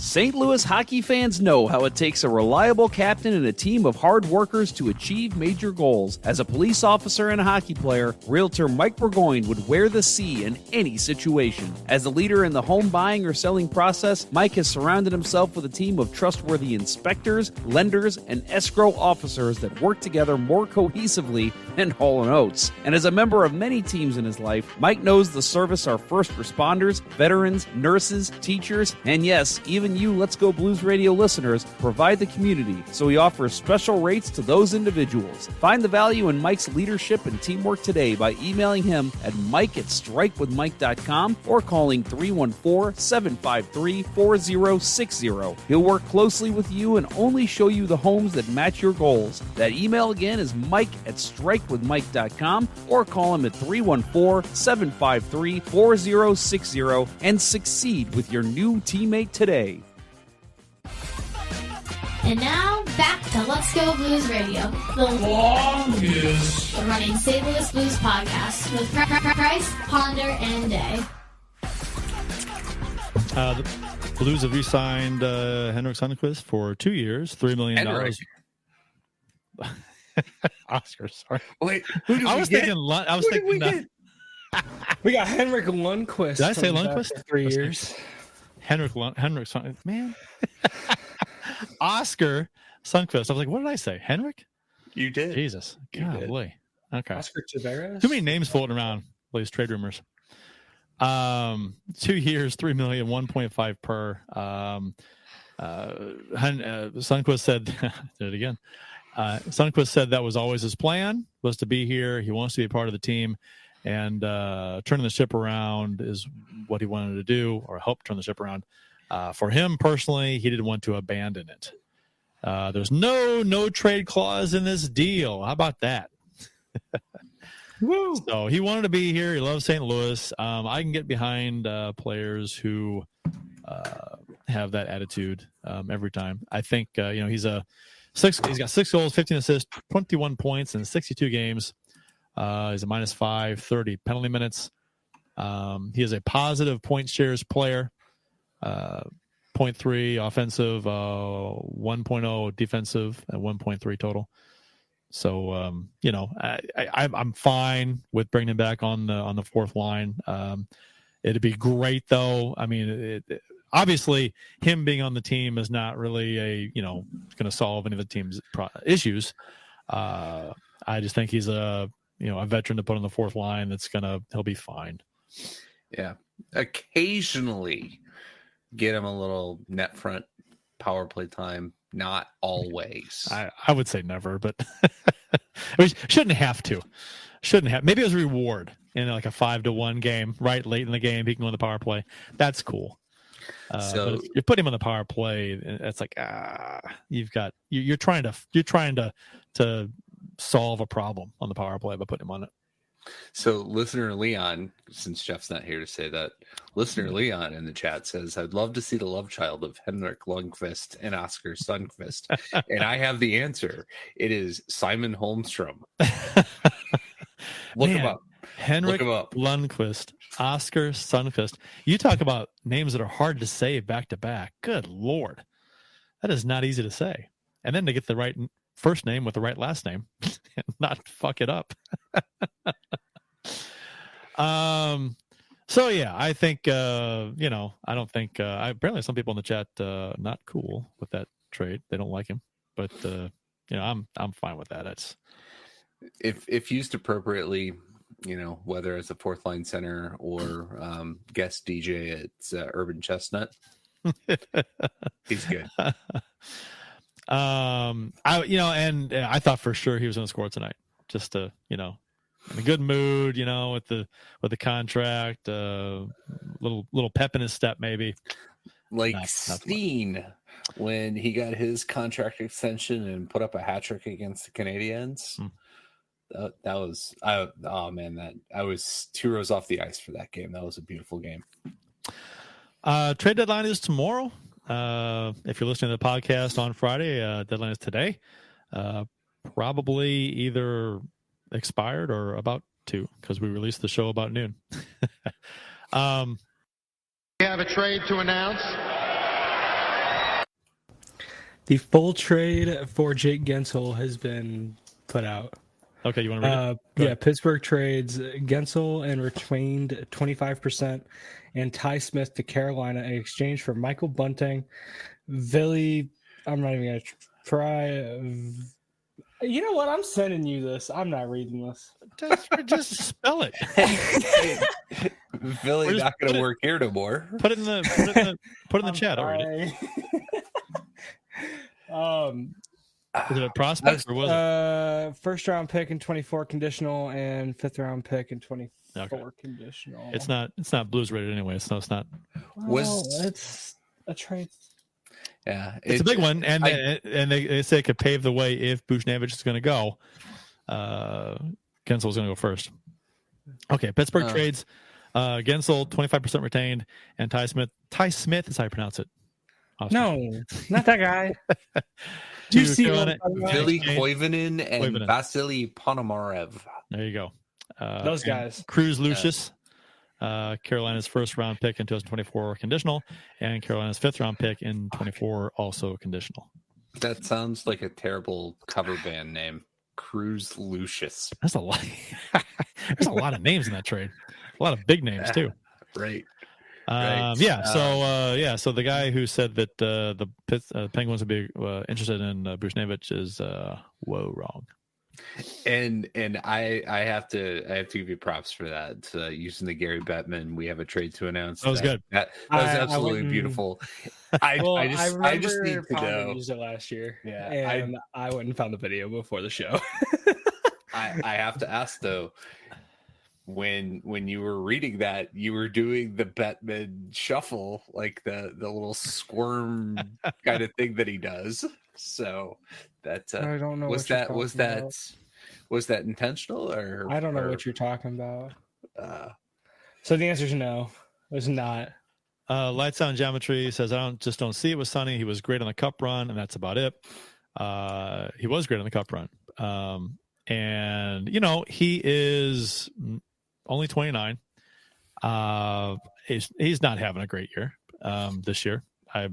St. Louis hockey fans know how it takes a reliable captain and a team of hard workers to achieve major goals. As a police officer and a hockey player, realtor Mike Burgoyne would wear the C in any situation. As a leader in the home buying or selling process, Mike has surrounded himself with a team of trustworthy inspectors, lenders, and escrow officers that work together more cohesively than Hall & Oates. And as a member of many teams in his life, Mike knows the service our first responders, veterans, nurses, teachers, and yes, even you Let's Go Blues Radio listeners provide the community, so he offers special rates to those individuals. Find the value in Mike's leadership and teamwork today by emailing him at mike@strikewithmike.com or calling 314-753-4060. He'll work closely with you and only show you the homes that match your goals. That email again is mike@strikewithmike.com or call him at 314-753-4060 and succeed with your new teammate today. And now, back to Let's Go Blues Radio, the longest running St. Louis Blues podcast with Price, Ponder, and Day. The Blues have re-signed Henrik Sundqvist for 2 years, $3 million. Oscar, sorry. Wait, who did I was thinking. We got Henrik Lundqvist. Did I say Lundqvist? 3 years. Henrik Sundqvist, man. Oscar Sundqvist. I was like, what did I say? Henrik? You did. Jesus. Golly. Okay. Oscar Tavares. Too many names floating around. These trade rumors. 2 years, $3 million, 1.5 per. Sundqvist said, did it again. Sundqvist said that was always his plan, was to be here. He wants to be a part of the team, and turning the ship around is what he wanted to do, or help turn the ship around. For him personally, he didn't want to abandon it. There's no trade clause in this deal. How about that? Woo. So he wanted to be here. He loves St. Louis. I can get behind players who have that attitude every time. I think he's got 6 goals, 15 assists, 21 points in 62 games. He's a -5, 30 penalty minutes. He is a positive point shares player. 0.3 offensive, 1.0 defensive, and 1.3 total. So I'm fine with bringing him back on the fourth line. It'd be great though. I mean, obviously him being on the team is not really going to solve any of the team's issues. I just think he's a veteran to put on the fourth line. He'll be fine. Yeah, occasionally get him a little net front power play time. Not always. I would say never, but we shouldn't have to. Maybe as a reward in like a 5-1 game, right late in the game, he can go on the power play. That's cool. So you put him on the power play, it's like you're trying to solve a problem on the power play by putting him on it. So listener Leon, since Jeff's not here to say that, listener Leon in the chat says, I'd love to see the love child of Henrik Lundqvist and Oscar Sundqvist. And I have the answer. It is Simon Holmstrom. Look him up. Henrik Lundqvist, Oscar Sundqvist. You talk about names that are hard to say back to back. Good Lord. That is not easy to say. And then to get the right first name with the right last name and not fuck it up. So yeah, I think I don't think apparently some people in the chat not cool with that trade. They don't like him, but I'm fine with that. It's if used appropriately, whether as a fourth line center or guest DJ at Urban Chestnut, he's good. I thought for sure he was going to score tonight, just to in a good mood, with the contract, little pep in his step, maybe. Like Steen when he got his contract extension and put up a hat trick against the Canadiens. That was I was 2 rows off the ice for that game. That was a beautiful game. Trade deadline is tomorrow. If you're listening to the podcast on Friday, deadline is today. Probably either expired or about to, because we released the show about noon. We have a trade to announce. The full trade for Jake Gensel has been put out. Okay, you want to read it? Yeah, Pittsburgh trades Gensel and retained 25%, and Ty Smith to Carolina in exchange for Michael Bunting, Villy. I'm not even going to try. You know what? I'm sending you this. I'm not reading this. Just spell it. Villy not going to work here no more. Put it in the chat. I'll read it. Is it a prospect or was it? First round pick in 24 conditional and 5th round pick in 24 conditional. It's not Blues rated anyway, so it's not. It's a trade. Yeah, it's a big one, and they say it could pave the way if Buchnevich is going to go. Gensel's going to go first. Okay, Pittsburgh trades Gensel 25% retained, and Ty Smith. Ty Smith is how you pronounce it. No, not that guy. You see Villy Koivunen and Vasily Ponomarev. There you go. Those guys. Cruz Lucius, Carolina's first round pick in 2024 conditional, and Carolina's 5th round pick in 24 also conditional. That sounds like a terrible cover band name. Cruz Lucius. That's a lot. There's a lot of names in that trade. A lot of big names too. Right. So the guy who said that the Penguins would be interested in Buchnevich is wrong. And I have to give you props for that. Using the Gary Bettman, we have a trade to announce. That was good. That was absolutely beautiful. I just need to know. Used it last year. Yeah, and I went and found the video before the show. I have to ask though. When you were reading that, you were doing the Bettman shuffle, like the little squirm kind of thing that he does. So that I don't know. Was that intentional or I don't know what you're talking about. So the answer is no. It was not. Lights on Geometry says I don't see it with Sonny. He was great on the cup run, and that's about it. He was great on the cup run. And he is only 29. He's not having a great year this year. A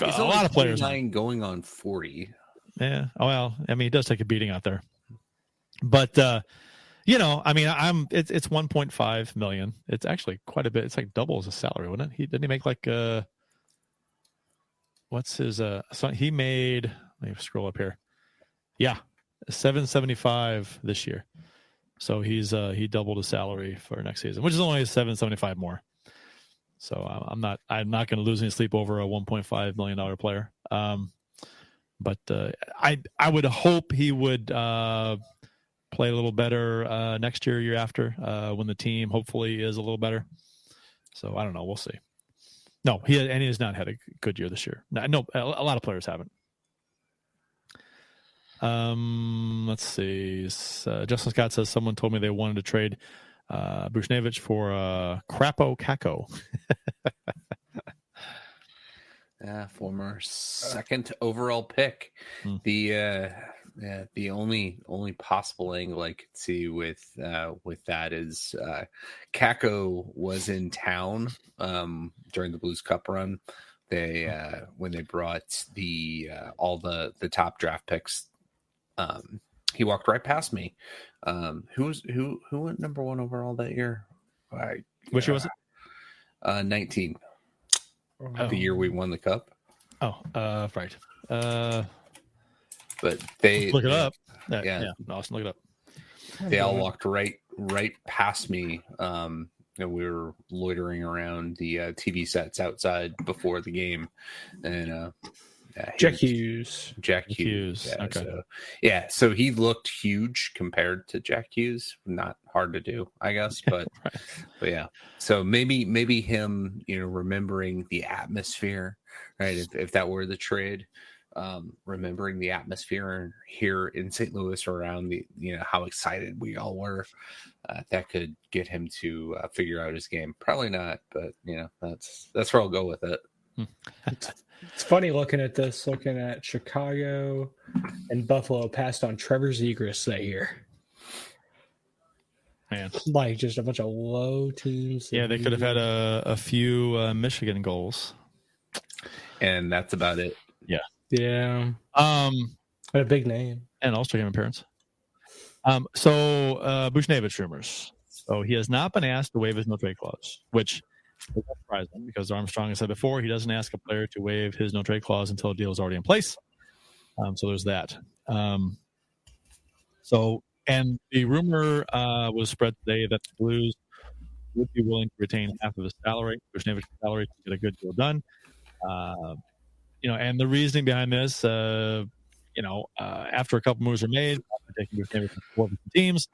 lot of players going on 40. Yeah. Well, I mean, he does take a beating out there, but it's 1.5 million. It's actually quite a bit. It's like double his salary, wouldn't it? Didn't he make like what's his so he made? Let me scroll up here. Yeah, 775 this year. So he doubled his salary for next season, which is only 775 more. So I'm not going to lose any sleep over a $1.5 million player. But I would hope he would play a little better next year after, when the team hopefully is a little better. So I don't know. We'll see. No, he has not had a good year this year. No, a lot of players haven't. Let's see. Justin Scott says someone told me they wanted to trade Buchnevich for Crapo Kako. Former 2nd overall pick. The only possible angle I could see with that is Kako was in town during the Blues Cup run. They when they brought all the top draft picks. He walked right past me. Who went number 1 overall that year? Which year was it? 19. The year we won the cup. Right. But they look it up. Austin, look it up. They all walked right past me. And we were loitering around the TV sets outside before the game, and Jack Hughes. Yeah, okay. So he looked huge compared to Jack Hughes. Not hard to do, I guess, but right. But yeah. So maybe him, remembering the atmosphere, right? If that were the trade, remembering the atmosphere here in St. Louis around the, how excited we all were, that could get him to figure out his game. Probably not, but that's where I'll go with it. It's funny looking at Chicago and Buffalo passed on Trevor Zegras that year. Man, like just a bunch of low teams. Yeah, they could have had a few Michigan goals, and that's about it. Yeah. Yeah. A big name. And All-Star game appearance. So Buchnevich rumors. So he has not been asked to waive his no-trade clause, which is not surprising because Armstrong has said before he doesn't ask a player to waive his no-trade clause until a deal is already in place. So there's that. And the rumor was spread today that the Blues would be willing to retain half of his salary, Buchnevich's salary, to get a good deal done. And the reasoning behind this, after a couple moves are made, taking Buchnevich to 4 different teams,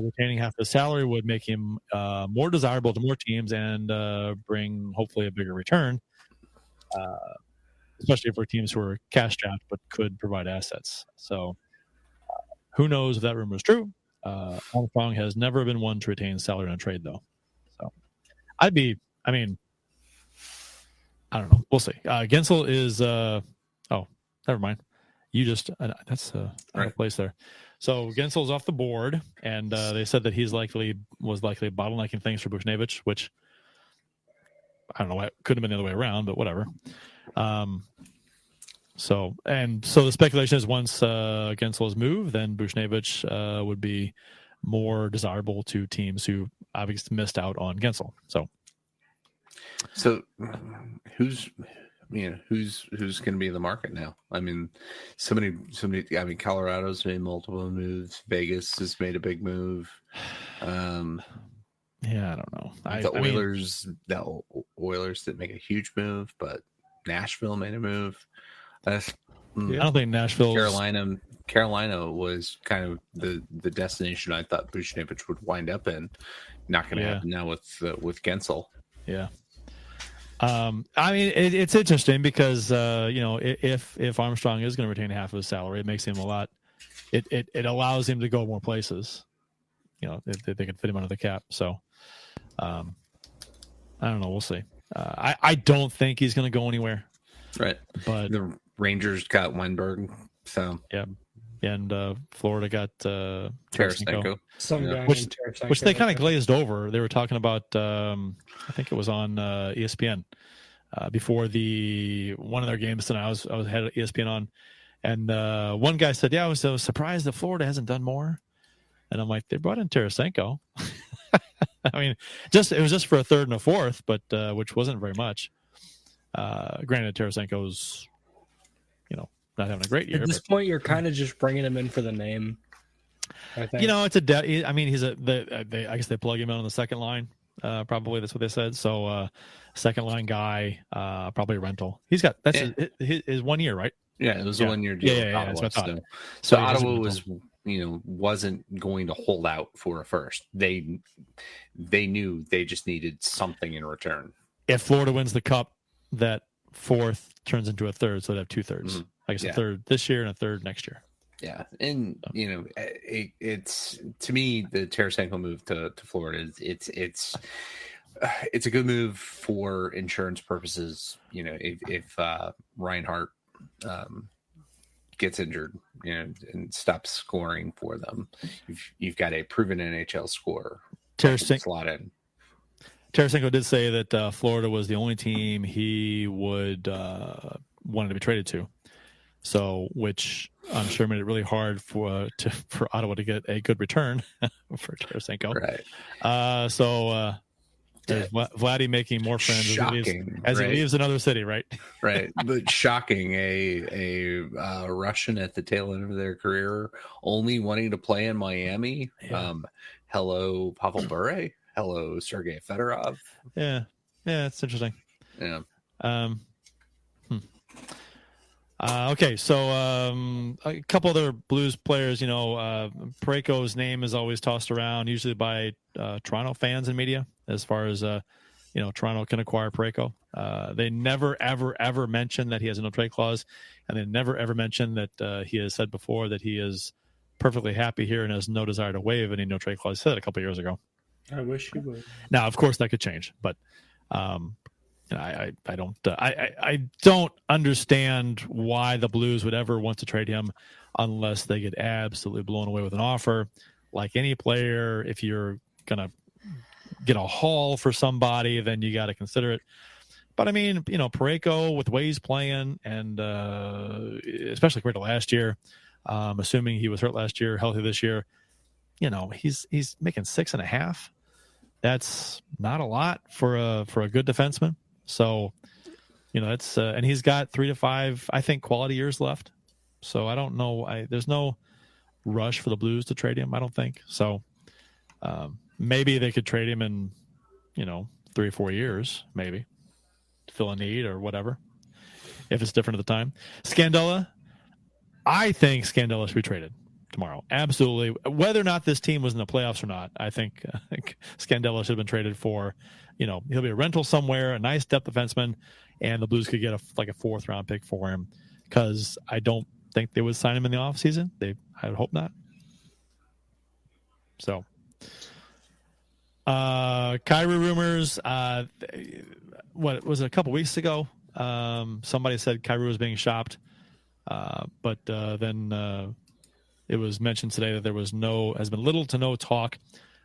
retaining half his salary would make him more desirable to more teams and bring hopefully a bigger return, especially for teams who are cash strapped but could provide assets. So who knows if that rumor is true? Armstrong has never been one to retain salary on a trade, though. So I don't know. We'll see. Gensel is never mind. You just that's out of place there. So Gensel's off the board, and they said that was likely bottlenecking things for Buchnevich, which I don't know. It could have been the other way around, but whatever. So the speculation is once Gensel is moved, then Buchnevich would be more desirable to teams who obviously missed out on Gensel. So who's going to be in the market now? I mean, somebody. I mean, Colorado's made multiple moves. Vegas has made a big move. Yeah, I don't know. The Oilers didn't make a huge move, but Nashville made a move. I don't think Nashville. Carolina was kind of the destination I thought Buchnevich would wind up in. Not going to happen now with Gensel. Yeah. I mean, it's interesting because if Armstrong is going to retain half of his salary, it makes him a lot. It allows him to go more places. If they can fit him under the cap. So, I don't know. We'll see. I don't think he's going to go anywhere. Right. But the Rangers got Weinberg. So yeah. And Florida got Tarasenko. Which they kind of glazed over. They were talking about, I think it was on ESPN before one of their games tonight. I was had ESPN on, and one guy said, "Yeah, I was surprised that Florida hasn't done more." And I'm like, they brought in Tarasenko. I mean, it was just for a third and a fourth, but which wasn't very much. Granted, Tarasenko's, not having a great year. At this point, you're kind of just bringing him in for the name. I think. It's a. I mean, he's I guess they plug him in on the second line. Probably that's what they said. So, second line guy, probably a rental. He's got his 1 year, right? Yeah, it was a 1 year deal. Yeah, that's what I thought. So Ottawa wasn't going to hold out for a first. They knew they just needed something in return. If Florida wins the cup, that fourth turns into a third, so they have 2/3. Mm-hmm. I guess a third this year and a third next year. Yeah, and it's to me the Tarasenko move to Florida. It's a good move for insurance purposes. If Reinhart gets injured, and stops scoring for them, you've got a proven NHL scorer. Tarasenko did say that Florida was the only team he would wanted to be traded to. So, which I'm sure made it really hard for Ottawa to get a good return for Tarasenko. Right. There's Vladdy making more friends as he leaves another city, right? Right. But shocking, a Russian at the tail end of their career, only wanting to play in Miami. Yeah. Hello, Pavel Bure. Hello, Sergei Fedorov. Yeah, it's interesting. Yeah. Okay, so a couple other Blues players, Parayko's name is always tossed around, usually by Toronto fans and media, as far as, Toronto can acquire Parayko. They never, ever, ever mention that he has a no-trade clause, and they never, ever mention that he has said before that he is perfectly happy here and has no desire to waive any no-trade clause. He said it a couple of years ago. I wish he would. Now, of course, that could change, but I don't understand why the Blues would ever want to trade him unless they get absolutely blown away with an offer. Like any player, if you're gonna get a haul for somebody, then you got to consider it. But I mean, Parayko with the way he's playing, and especially compared to last year, assuming he was hurt last year, healthy this year, he's making 6.5. That's not a lot for a good defenseman. So, it's and he's got 3 to 5, I think, quality years left. So I don't know. There's no rush for the Blues to trade him, I don't think. So maybe they could trade him in, 3 or 4 years, maybe, to fill a need or whatever, if it's different at the time. Scandella, I think Scandella should be traded tomorrow. Absolutely. Whether or not this team was in the playoffs or not, I think Scandella should have been traded for, he'll be a rental somewhere, a nice depth defenseman, and the Blues could get a 4th round pick for him, because I don't think they would sign him in the offseason. I would hope not. So, Kyrie rumors. What was it, a couple weeks ago? Somebody said Kyrie was being shopped, but then it was mentioned today that has been little to no talk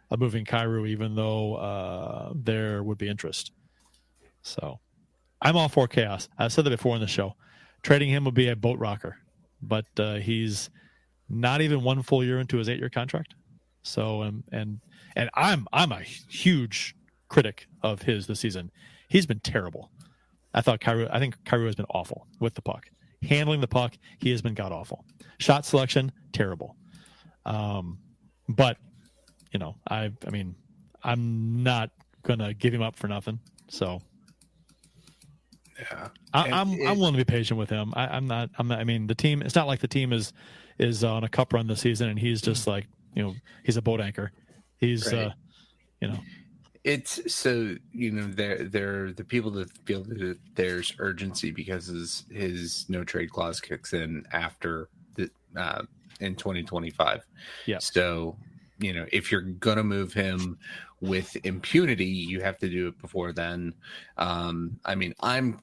of moving Kyrie, even though there would be interest. So, I'm all for chaos. I said that before in the show. Trading him would be a boat rocker, but he's not even 1 full year into his 8-year contract. So, and I'm a huge critic of his this season. He's been terrible. I think Kyrie has been awful with the puck. Handling the puck, he has been god awful. Shot selection, terrible. But I'm not gonna give him up for nothing. So yeah, I'm willing to be patient with him. I'm not. I mean, the team. It's not like the team is on a cup run this season, and he's just like he's a boat anchor. He's right. It's so they're the people that feel that there's urgency because his no trade clause kicks in after the in 2025. Yeah. So if you're gonna move him with impunity, you have to do it before then. I'm right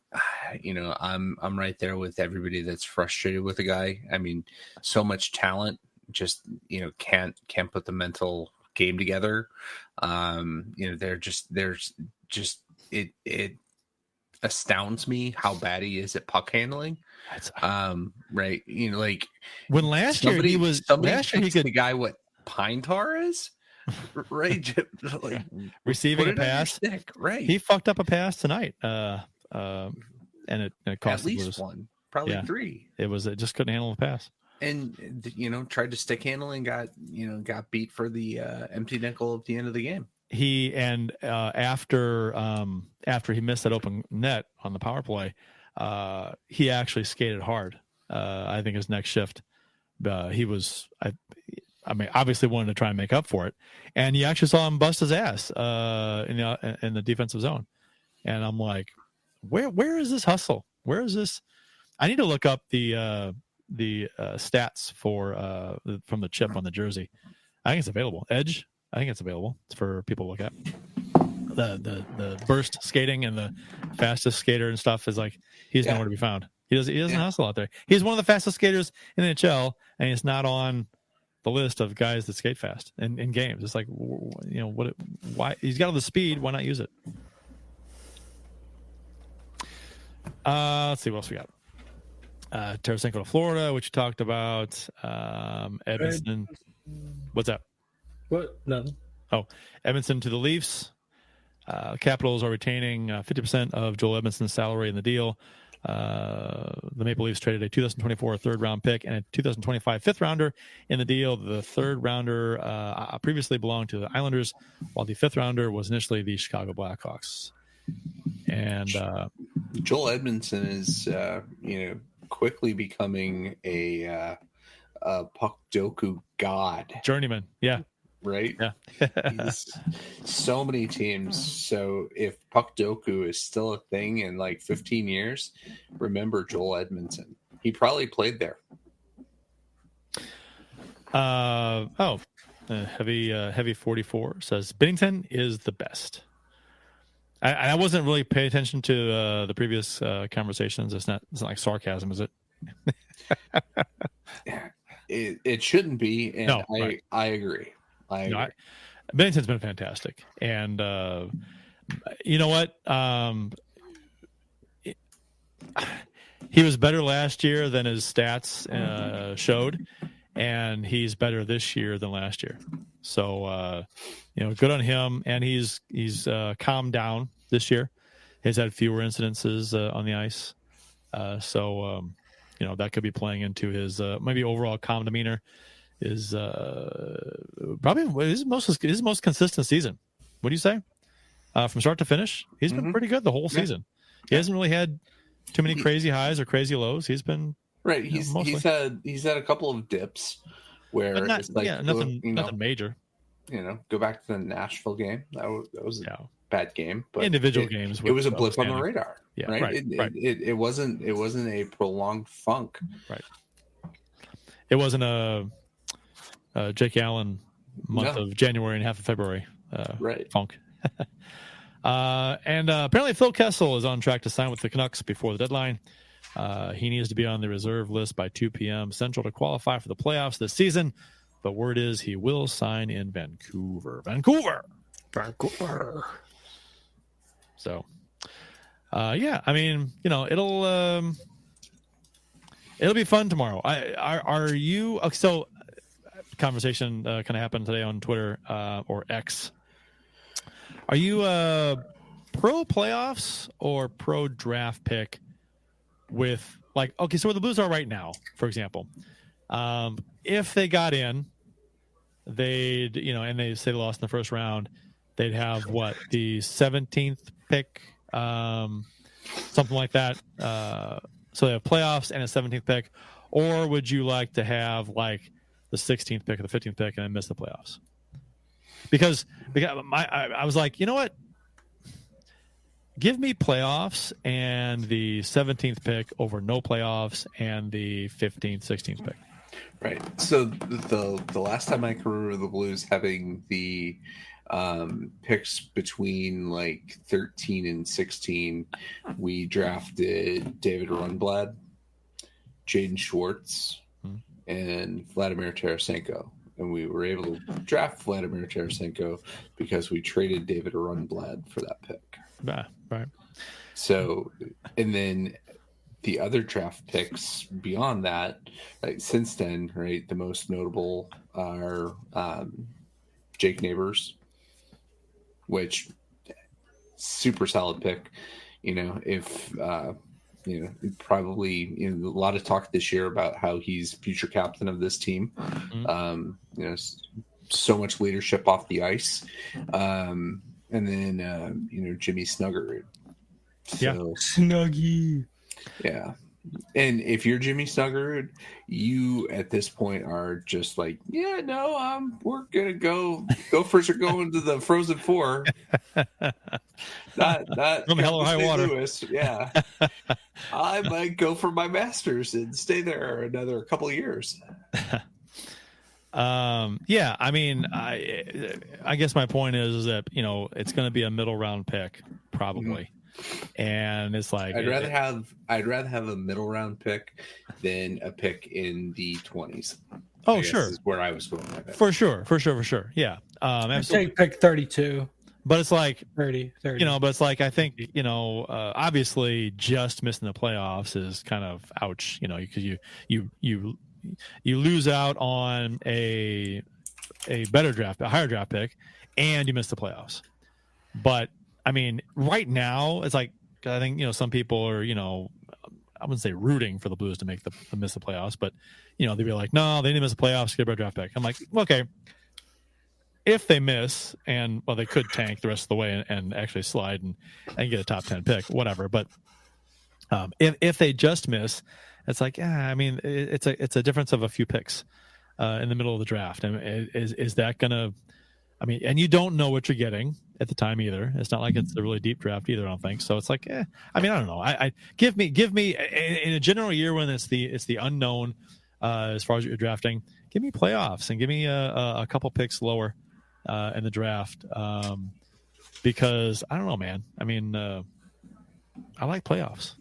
there with everybody that's frustrated with the guy. I mean, so much talent, just can't put the mental game together. It astounds me how bad he is at puck handling. Right. Like when last year he could the guy what Pine Tar is, right? Like, receiving a pass. Right. He fucked up a pass tonight. And it cost at least one, probably 3. It just couldn't handle the pass. And tried to stick handle and got beat for the empty nickel at the end of the game. After he missed that open net on the power play, he actually skated hard. I think his next shift, he was obviously wanted to try and make up for it, and you actually saw him bust his ass in the defensive zone. And I'm like, where is this hustle? Where is this? I need to look up the stats for from the chip on the jersey. I think it's available. Edge, I think it's available. It's for people to look at. The burst skating and the fastest skater and stuff is like he's nowhere to be found. He doesn't hustle out there. He's one of the fastest skaters in the NHL, and he's not on the list of guys that skate fast in games. It's like why he's got all the speed? Why not use it? Let's see what else we got. Tarasenko to Florida, which you talked about. Edmondson. What's that? What? Nothing. Oh, Edmondson to the Leafs. Capitals are retaining 50% of Joel Edmondson's salary in the deal. The Maple Leafs traded a 2024 third-round pick and a 2025 fifth-rounder in the deal. The third-rounder previously belonged to the Islanders, while the fifth-rounder was initially the Chicago Blackhawks. And Joel Edmondson is, quickly becoming a puck doku god. Journeyman, yeah. Right? Yeah. He's so many teams. So if puck doku is still a thing in like 15 years, remember Joel Edmondson. He probably played there. Heavy 44 says Binnington is the best. I wasn't really paying attention to the previous conversations. It's not like sarcasm, is it? It shouldn't be, and no, right. I agree. Bennington's been fantastic, and you know what? he was better last year than his stats showed, and he's better this year than last year. So, good on him. And he's calmed down this year. He's had fewer incidences on the ice. So that could be playing into his maybe overall calm demeanor. Is probably his most consistent season. What do you say? From start to finish, he's been pretty good the whole season. He hasn't really had too many crazy highs or crazy lows. He's been right. He's had a couple of dips where it's like nothing major. Go back to the Nashville game. That was a bad game, but individual games. It was a blip on the radar. Yeah, right. It wasn't a prolonged funk. Right. It wasn't a Jake Allen month of January and half of February. Funk. And apparently Phil Kessel is on track to sign with the Canucks before the deadline. He needs to be on the reserve list by 2 p.m. Central to qualify for the playoffs this season. But word is he will sign in Vancouver. So, it'll be fun tomorrow. Are you so? Conversation kind of happened today on Twitter or X. Are you pro playoffs or pro draft pick with so where the Blues are right now, for example, if they got in, they'd, and they say they lost in the first round, they'd have the 17th pick, something like that. So they have playoffs and a 17th pick, or would you like to have the 16th pick or the 15th pick and then miss the playoffs? Because I was like, you know what? Give me playoffs and the 17th pick over no playoffs and the 15th, 16th pick. Right. So the last time I can remember the Blues having the picks between 13 and 16, we drafted David Rundblad, Jaden Schwartz, and Vladimir Tarasenko. And we were able to draft Vladimir Tarasenko because we traded David Rundblad for that pick. Right. So, and then the other draft picks beyond that, since then, right, the most notable are Jake Neighbors, which super solid pick. If probably a lot of talk this year about how he's future captain of this team. So much leadership off the ice, and then Jimmy Snuggerud. Snuggy. Yeah. And if you're Jimmy Snuggerud, you at this point are just we're gonna go first or go into the Frozen Four. Not from hell or high water. Lewis. Yeah. I might go for my masters and stay there another couple of years. I guess my point is that it's going to be a middle round pick probably. And it's I'd rather have a middle round pick than a pick in the 20s. Oh, sure. Is where I was going with it. For sure. Yeah. Absolutely. Take pick 32. But it's 30. But it's I think, obviously just missing the playoffs is kind of ouch, because you lose out on a higher draft pick, and you miss the playoffs. But right now it's I think, some people are, I wouldn't say rooting for the Blues to miss the playoffs, but they'd be like, no, they didn't miss the playoffs, get a better draft pick. I'm like, okay, if they miss, and they could tank the rest of the way and actually slide and get a top 10 pick, whatever. But if they just miss, it's it's a difference of a few picks in the middle of the draft. And is that gonna? And you don't know what you're getting at the time either. It's not like it's a really deep draft either, I don't think. So it's I don't know. I give me in a general year when it's the unknown as far as you're drafting. Give me playoffs and give me a couple picks lower in the draft because I don't know, man. I like playoffs.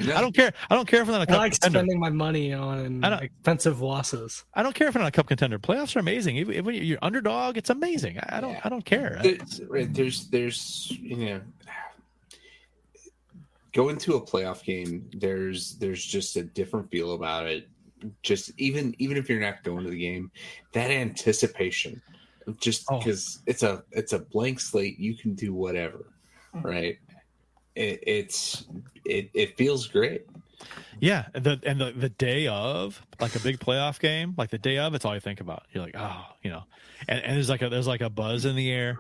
I don't care. I don't care if they're not a cup I like contender. spending my money on expensive losses. I don't care if they're not a cup contender. Playoffs are amazing. Even when you're underdog, it's amazing. I don't care. going to a playoff game, there's just a different feel about it. Just even if you're not going to the game, that anticipation, just because it's a blank slate, you can do whatever, right? It feels great. Yeah, the day of, like a big playoff game, like the day of, it's all you think about. You're like, oh, and there's like a buzz in the air.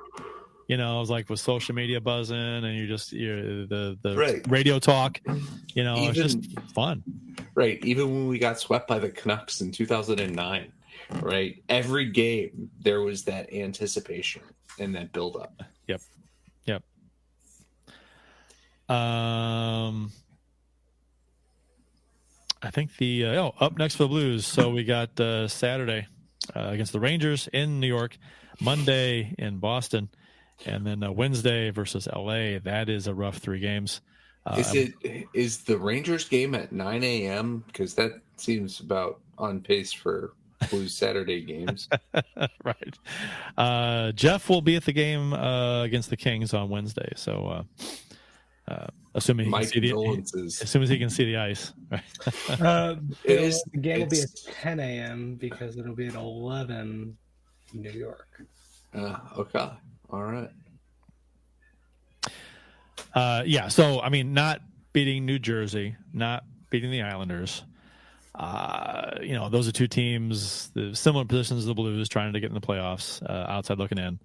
It's like with social media buzzing, and you're the right. radio talk. It's just fun. Right. Even when we got swept by the Canucks in 2009, right? Every game there was that anticipation and that buildup. Yep. I think up next for the Blues. So we got Saturday against the Rangers in New York, Monday in Boston, and then Wednesday versus LA. That is a rough 3 games. Is the Rangers game at 9 a.m.? Because that seems about on pace for Blues Saturday games. Right. Jeff will be at the game against the Kings on Wednesday. So assuming he as soon as he can see the ice. Right? The game will be at 10 a.m. because it'll be at 11 New York. Okay. All right. So I mean, not beating New Jersey, not beating the Islanders. Those are 2 teams, the similar positions as the Blues, trying to get in the playoffs, outside looking in.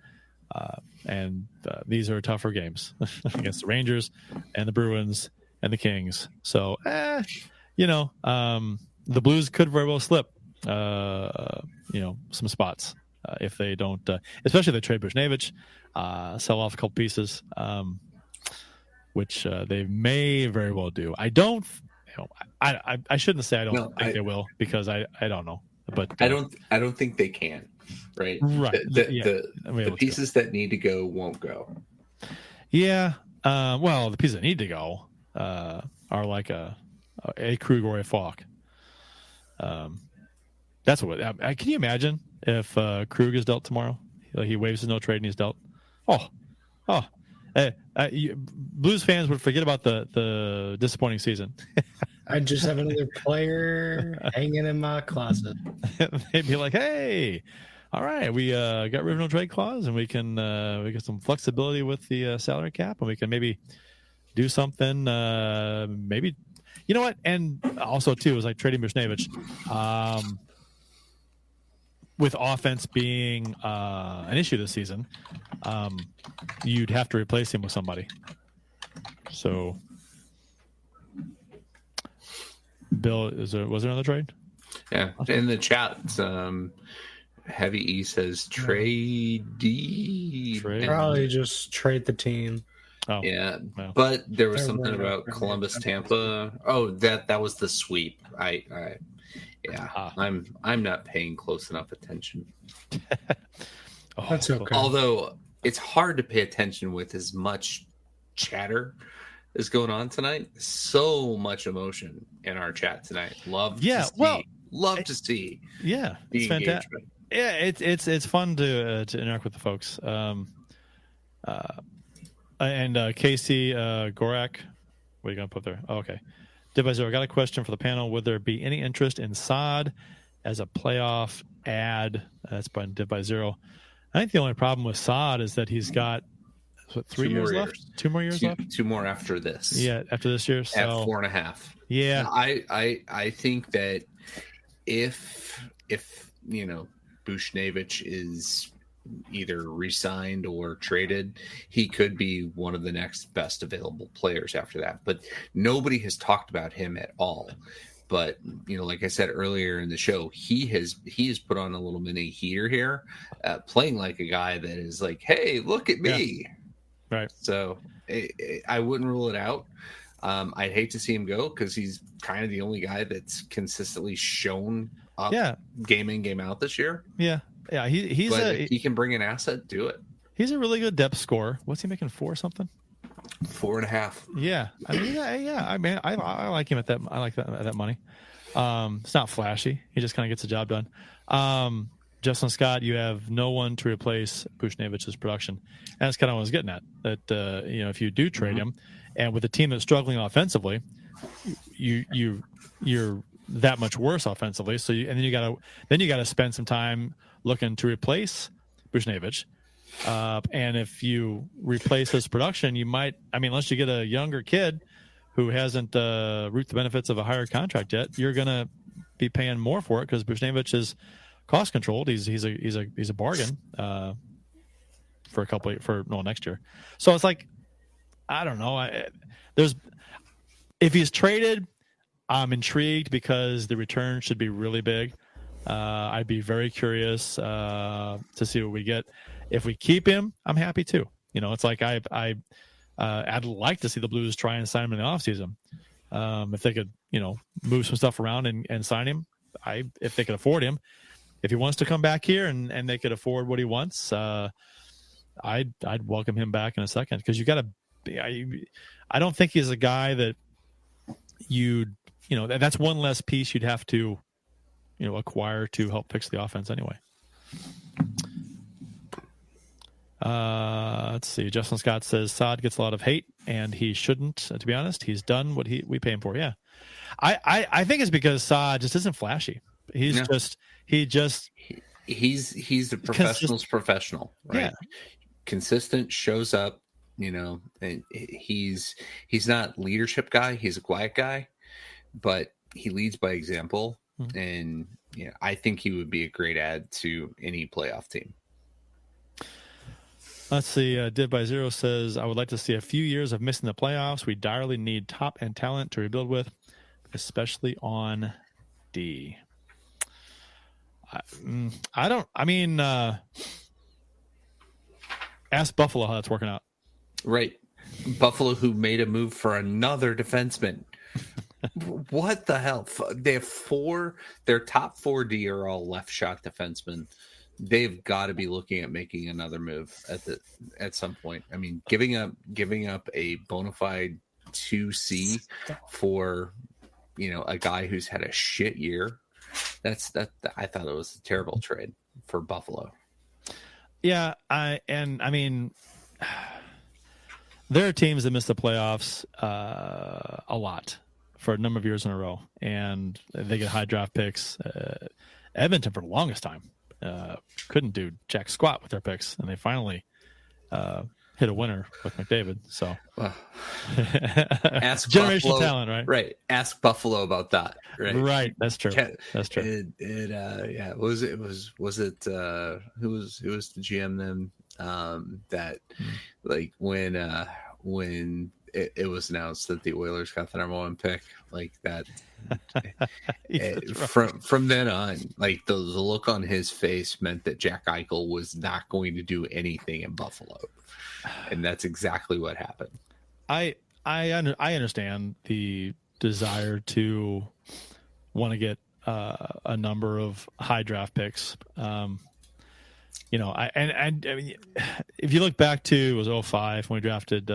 And these are tougher games against the Rangers and the Bruins and the Kings. So, the Blues could very well slip, some spots if they don't, especially if they trade Buchnevich, sell off a couple pieces, which they may very well do. I don't, I shouldn't say I don't think they will, because I don't know, but I don't think they can. Right. The pieces that need to go won't go. Yeah. The pieces that need to go are like a Krug or a Falk. That's what. Can you imagine if Krug is dealt tomorrow? He waives his no trade and he's dealt. Blues fans would forget about the disappointing season. I just have another player hanging in my closet. They'd be like, "Hey, all right, we got rid of no trade clause, and we can we get some flexibility with the salary cap, and we can maybe do something. Maybe, you know what? And also too, it was like trading Buchnevich, with offense being an issue this season. You'd have to replace him with somebody. So, Bill, was there another trade? Yeah, in the chat, Heavy E says trade. Probably just trade the team. Oh, yeah, no. But there was something about Columbus, Tampa. Oh, that was the sweep. I'm not paying close enough attention. That's okay. Although it's hard to pay attention with as much chatter is going on tonight. So much emotion in our chat tonight. Love to see. Yeah, the it's fantastic. Yeah, it's fun to interact with the folks. And Casey Gorak, what are you gonna put there? Oh, okay. Divisor, I got a question for the panel. Would there be any interest in Saad as a playoff ad? That's by Divisor. I think the only problem with Saad is that he's got 3 years left. 2 more years left. 2 more after this. Yeah, after this year. So, at 4.5. Yeah, I think that if Buchnevich is either re-signed or traded, he could be one of the next best available players after that. But nobody has talked about him at all. But like I said earlier in the show, he has put on a little mini heater here, playing like a guy that is like, hey, look at me. Yeah. Right. So I wouldn't rule it out. I'd hate to see him go because he's kind of the only guy that's consistently shown up game in, game out this year. Yeah. Yeah. If he can bring an asset, do it. He's a really good depth scorer. What's he making, 4 something? 4.5. Yeah. I mean, yeah. I mean, I like him at that. I like that money. It's not flashy. He just kind of gets the job done. Justin Scott, you have no one to replace Buchnevich's production. And that's kind of what I was getting at. That if you do trade him, And with a team that's struggling offensively, you're that much worse offensively. So then you gotta spend some time looking to replace Buchnevich. And if you replace his production, you might, unless you get a younger kid who hasn't reaped the benefits of a higher contract yet, you're going to be paying more for it because Buchnevich is cost controlled. He's a bargain for next year. So it's like, I don't know. If he's traded, I'm intrigued because the return should be really big. I'd be very curious to see what we get. If we keep him, I'm happy too. It's like I'd like to see the Blues try and sign him in the offseason. If they could, move some stuff around and sign him, if they could afford him. If he wants to come back here and they could afford what he wants, I'd welcome him back in a second because you got to. I don't think he's a guy that that's one less piece you'd have to, acquire to help fix the offense anyway. Let's see. Justin Scott says Saad gets a lot of hate, and he shouldn't. To be honest, he's done what we pay him for. Yeah, I think it's because Saad just isn't flashy. He's the professional's professional, right? Yeah. Consistent, shows up. And he's not leadership guy. He's a quiet guy, but he leads by example. Mm-hmm. And I think he would be a great add to any playoff team. Let's see. Div by Zero says, I would like to see a few years of missing the playoffs. We direly need top end talent to rebuild with, especially on D. Ask Buffalo how that's working out. Right. Buffalo, who made a move for another defenseman. What the hell? They have their top 4D are all left shot defensemen. They've got to be looking at making another move at some point. Giving up a bona fide 2C for a guy who's had a shit year. I thought it was a terrible trade for Buffalo. Yeah, there are teams that miss the playoffs a lot for a number of years in a row, and they get high draft picks. Edmonton, for the longest time, couldn't do jack squat with their picks, and they finally hit a winner with McDavid. So, ask generational Buffalo, talent, right? Right. Ask Buffalo about that. Right. Right. That's true. That's true. Was it who was the GM then? That like when it was announced that the Oilers got the number 1 pick, like that. From then on, like the look on his face meant that Jack Eichel was not going to do anything in Buffalo, and that's exactly what happened. I understand the desire to want to get a number of high draft picks. If you look back to, it was 2005 when we drafted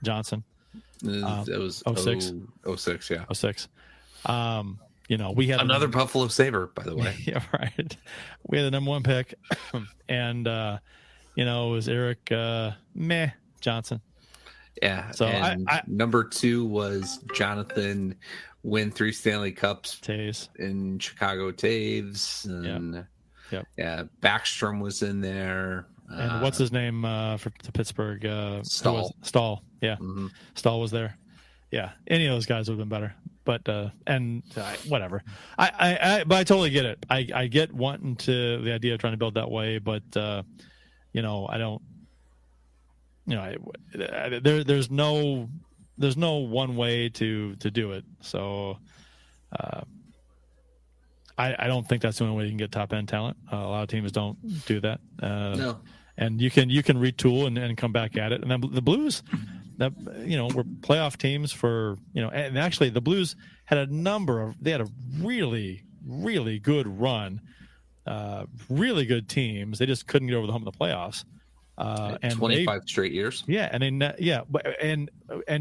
Johnson. It was 06. 06, yeah. 06. We had another Buffalo Sabre, by the way. Yeah, right. We had the number 1 pick, and it was Eric Johnson. Yeah. So number 2 was Jonathan, win 3 Stanley Cups. Taves in Chicago. Taves, and yeah, Backstrom was in there. And what's his name for the Pittsburgh? Stahl. Stahl. Yeah. Mm-hmm. Stahl was there. Yeah. Any of those guys would have been better. But whatever. But I totally get it. I get wanting to the idea of trying to build that way, but I don't. There's no one way to do it. So I don't think that's the only way you can get top end talent. A lot of teams don't do that. No. And you can retool and come back at it. And then the Blues, were playoff teams for, and actually the Blues had they had a really, really good run, really good teams. They just couldn't get over the hump of the playoffs. And 25 straight years. Yeah. And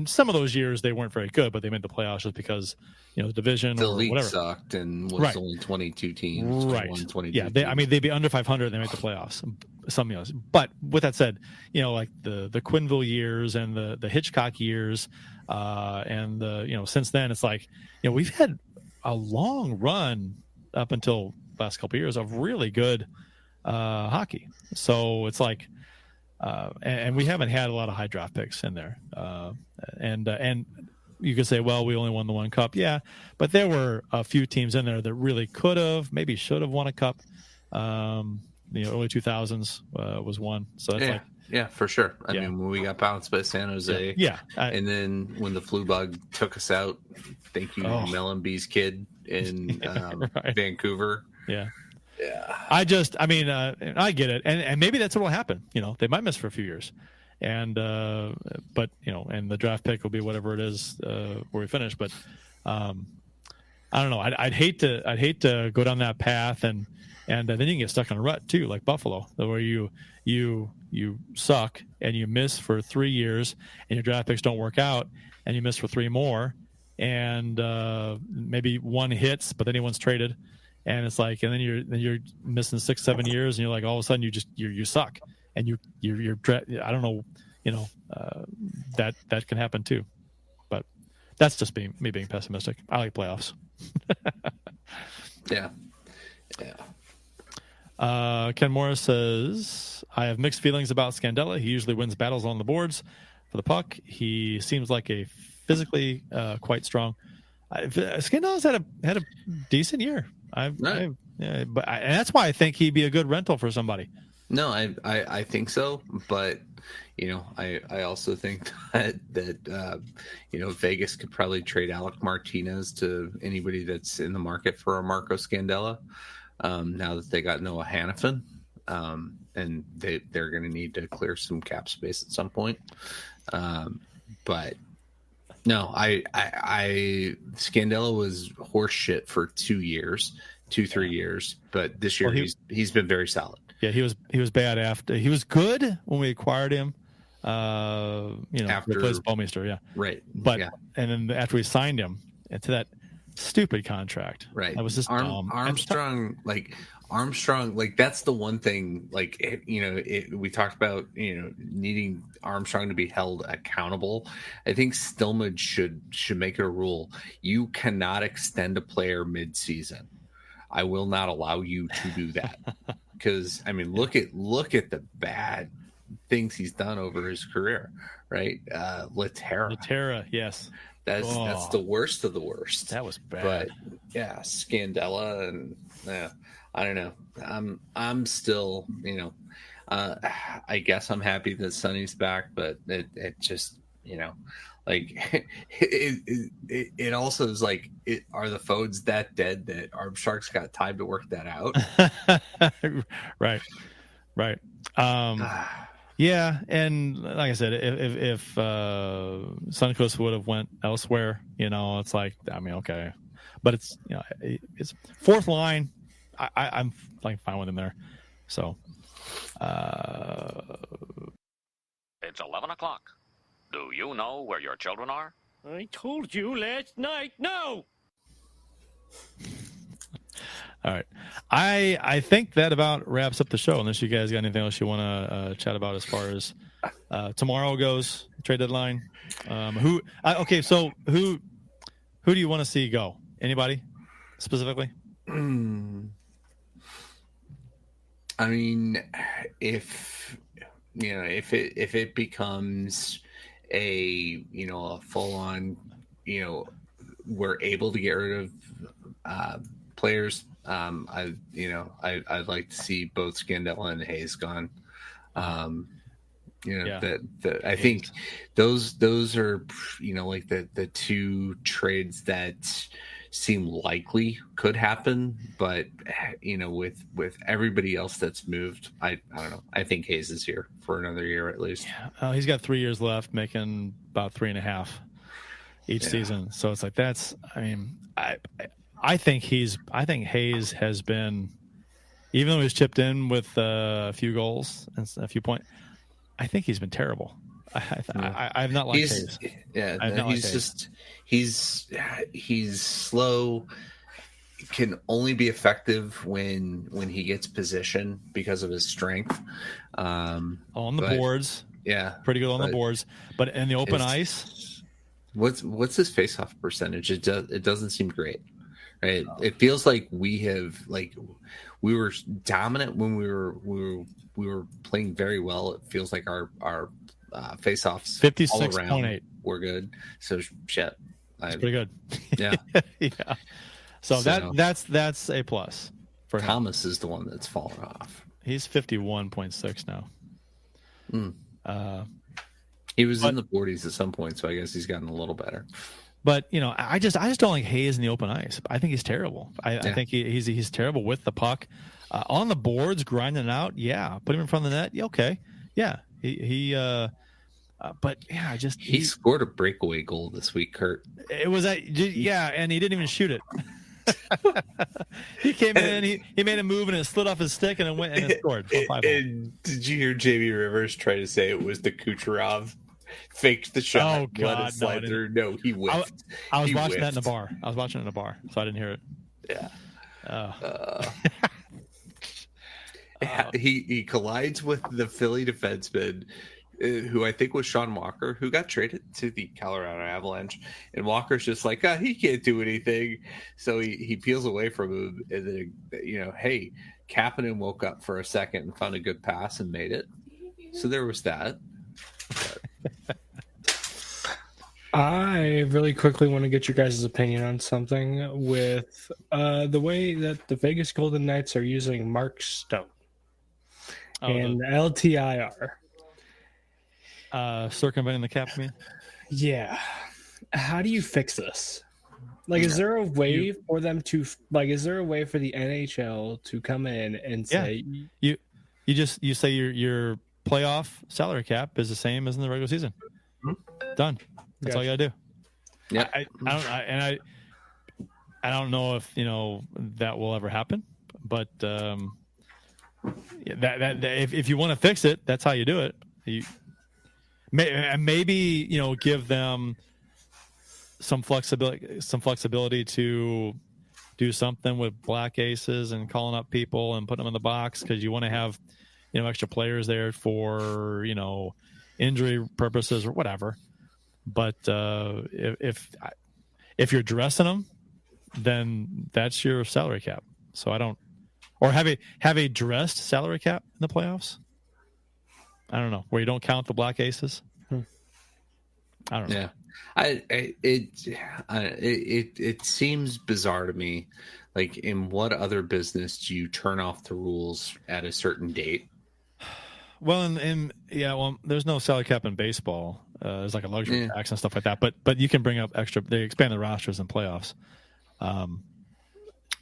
some of those years they weren't very good, but they made the playoffs just because, the division the or league whatever sucked and was only 22 teams. Right. 22 yeah. They'd be under 500. They made the playoffs. some, but with that said, like the Quinville years and the Hitchcock years, and the, since then it's like, we've had a long run up until last couple of years of really good hockey. So it's like, and we haven't had a lot of high draft picks in there. And you could say, well, we only won the one cup. Yeah. But there were a few teams in there that really could have, maybe should have won a cup. The early 2000s was one. So that's yeah, for sure. I mean, when we got bounced by San Jose, and then when the flu bug took us out, thank you, Melon B's kid in Vancouver. Yeah. I get it, and maybe that's what will happen. They might miss for a few years, and but and the draft pick will be whatever it is where we finish. But I don't know. I'd hate to go down that path, and then you can get stuck in a rut too, like Buffalo, where you suck and you miss for 3 years, and your draft picks don't work out, and you miss for 3 more, and maybe one hits, but then anyone's traded. And it's like, and then you're missing 6-7 years, and you're like, all of a sudden you suck, and you're I don't know, that can happen too, but that's just me being pessimistic. I like playoffs. Yeah. Ken Morris says, I have mixed feelings about Scandella. He usually wins battles on the boards for the puck. He seems like a physically quite strong. Scandella's had a decent year. And that's why I think he'd be a good rental for somebody. No, I think so, but I also think that Vegas could probably trade Alec Martinez to anybody that's in the market for a Marco Scandella. Now that they got Noah Hannafin, and they're going to need to clear some cap space at some point. But no, I Scandella was horse shit for 2 years, 3 years, but this year he's been very solid. Yeah, he was bad after. He was good when we acquired him. Replaced Ballmeister, yeah, right. But and then after we signed him into that stupid contract, right, that was just dumb. Armstrong, that's the one thing. We talked about needing Armstrong to be held accountable. I think Stillman should make it a rule: you cannot extend a player mid-season. I will not allow you to do that. Because look at the bad things he's done over his career, right? Laterra, yes, that's the worst of the worst. That was bad. But yeah, Scandella, and I don't know. I'm still, I guess I'm happy that Sonny's back, but it just, it also is like, are the Fodes that dead that Armstrong's got time to work that out? Right. Yeah, and like I said, if Suncoast would have went elsewhere, it's like, okay, but it's it's fourth line. I'm fine with him there. So it's 11 o'clock. Do you know where your children are? I told you last night. No. All right. I think that about wraps up the show, unless you guys got anything else you want to chat about as far as tomorrow goes, trade deadline. Who do you want to see go? Anybody specifically? If it becomes a full on, we're able to get rid of players. I'd like to see both Scandella and Hayes gone. I think those are the two trades that seem likely could happen, but with everybody else that's moved, I don't know. I think Hayes is here for another year at least. Yeah, he's got 3 years left, making about 3.5 each season. So it's like I think Hayes has been, even though he's chipped in with a few goals and a few points, I think he's been terrible. I've not liked Hayes. Yeah, he's slow. can only be effective when he gets position because of his strength. On the boards. Yeah. Pretty good on the boards. But in the open ice. What's his face-off percentage? It doesn't seem great. Right? It feels like we were dominant when we were playing very well. It feels like our face-offs 56.8 were good. So shit. That's pretty good. Yeah. Yeah. So that's a plus for him. Thomas is the one that's fallen off. He's 51.6 now. He was in the 40s at some point, so I guess he's gotten a little better. But I just don't like Hayes in the open ice. I think he's terrible. I think he's terrible with the puck on the boards, grinding out. Yeah, put him in front of the net. Yeah, okay, yeah. But yeah, he scored a breakaway goal this week, Kurt. It was and he didn't even shoot it. He came in, he made a move and it slid off his stick and it went and it scored. And did you hear Jamie Rivers try to say it was the Kucherov faked the shot? Oh God, let it slide through. No, he whiffed. I was watching that in a bar. I was watching it in a bar, so I didn't hear it. Yeah. He collides with the Philly defenseman, who I think was Sean Walker, who got traded to the Colorado Avalanche. And Walker's just like, he can't do anything. So he peels away from him. And then, hey, Kapanen woke up for a second and found a good pass and made it. So there was that. I really quickly want to get your guys' opinion on something with the way that the Vegas Golden Knights are using Mark Stone and LTIR. Circumventing the cap, you mean? Yeah. How do you fix this? Is there a way for them to is there a way for the NHL to come in and say you say your playoff salary cap is the same as in the regular season? Mm-hmm. Done. That's all you gotta do. Yeah. I don't know if that will ever happen, but if you want to fix it, that's how you do it. Maybe give them some flexibility to do something with black aces and calling up people and putting them in the box because you want to have extra players there for injury purposes or whatever. But if you're dressing them, then that's your salary cap. So I don't, or have a dressed salary cap in the playoffs. I don't know, where you don't count the black aces. I don't know. Yeah, it seems bizarre to me. Like, in what other business do you turn off the rules at a certain date? Well, there's no salary cap in baseball. There's like a luxury tax and stuff like that. But you can bring up extra. They expand the rosters in playoffs.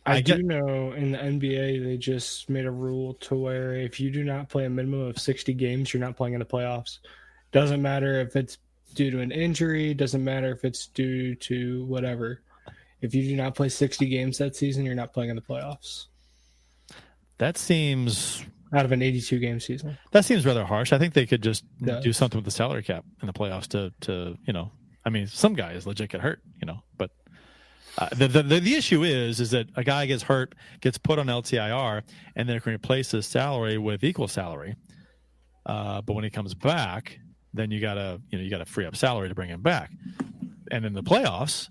I do know in the NBA they just made a rule to where if you do not play a minimum of 60 games, you're not playing in the playoffs. Doesn't matter if it's due to an injury. Doesn't matter if it's due to whatever. If you do not play 60 games that season, you're not playing in the playoffs. That seems out of an 82-game season. That seems rather harsh. I think they could just do something with the salary cap in the playoffs to I mean, some guys legit get hurt, but the issue is that a guy gets hurt, gets put on LTIR, and then it can replace his salary with equal salary. But when he comes back, then you gotta free up salary to bring him back. And in the playoffs,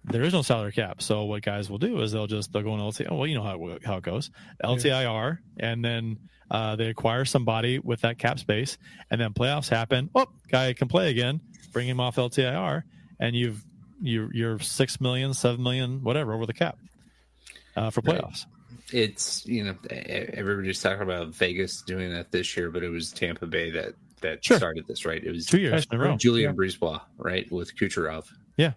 there is no salary cap. So what guys will do is they'll go on LTIR. Well, you know how it goes. LTIR, and then they acquire somebody with that cap space, and then playoffs happen. Oh, guy can play again. Bring him off LTIR, and you're 6 million, 7 million, whatever over the cap for playoffs. Right. It's everybody's talking about Vegas doing that this year, but it was Tampa Bay that started this, right? It was 2 years in a row. Julien Brisebois, right, with Kucherov. Yeah.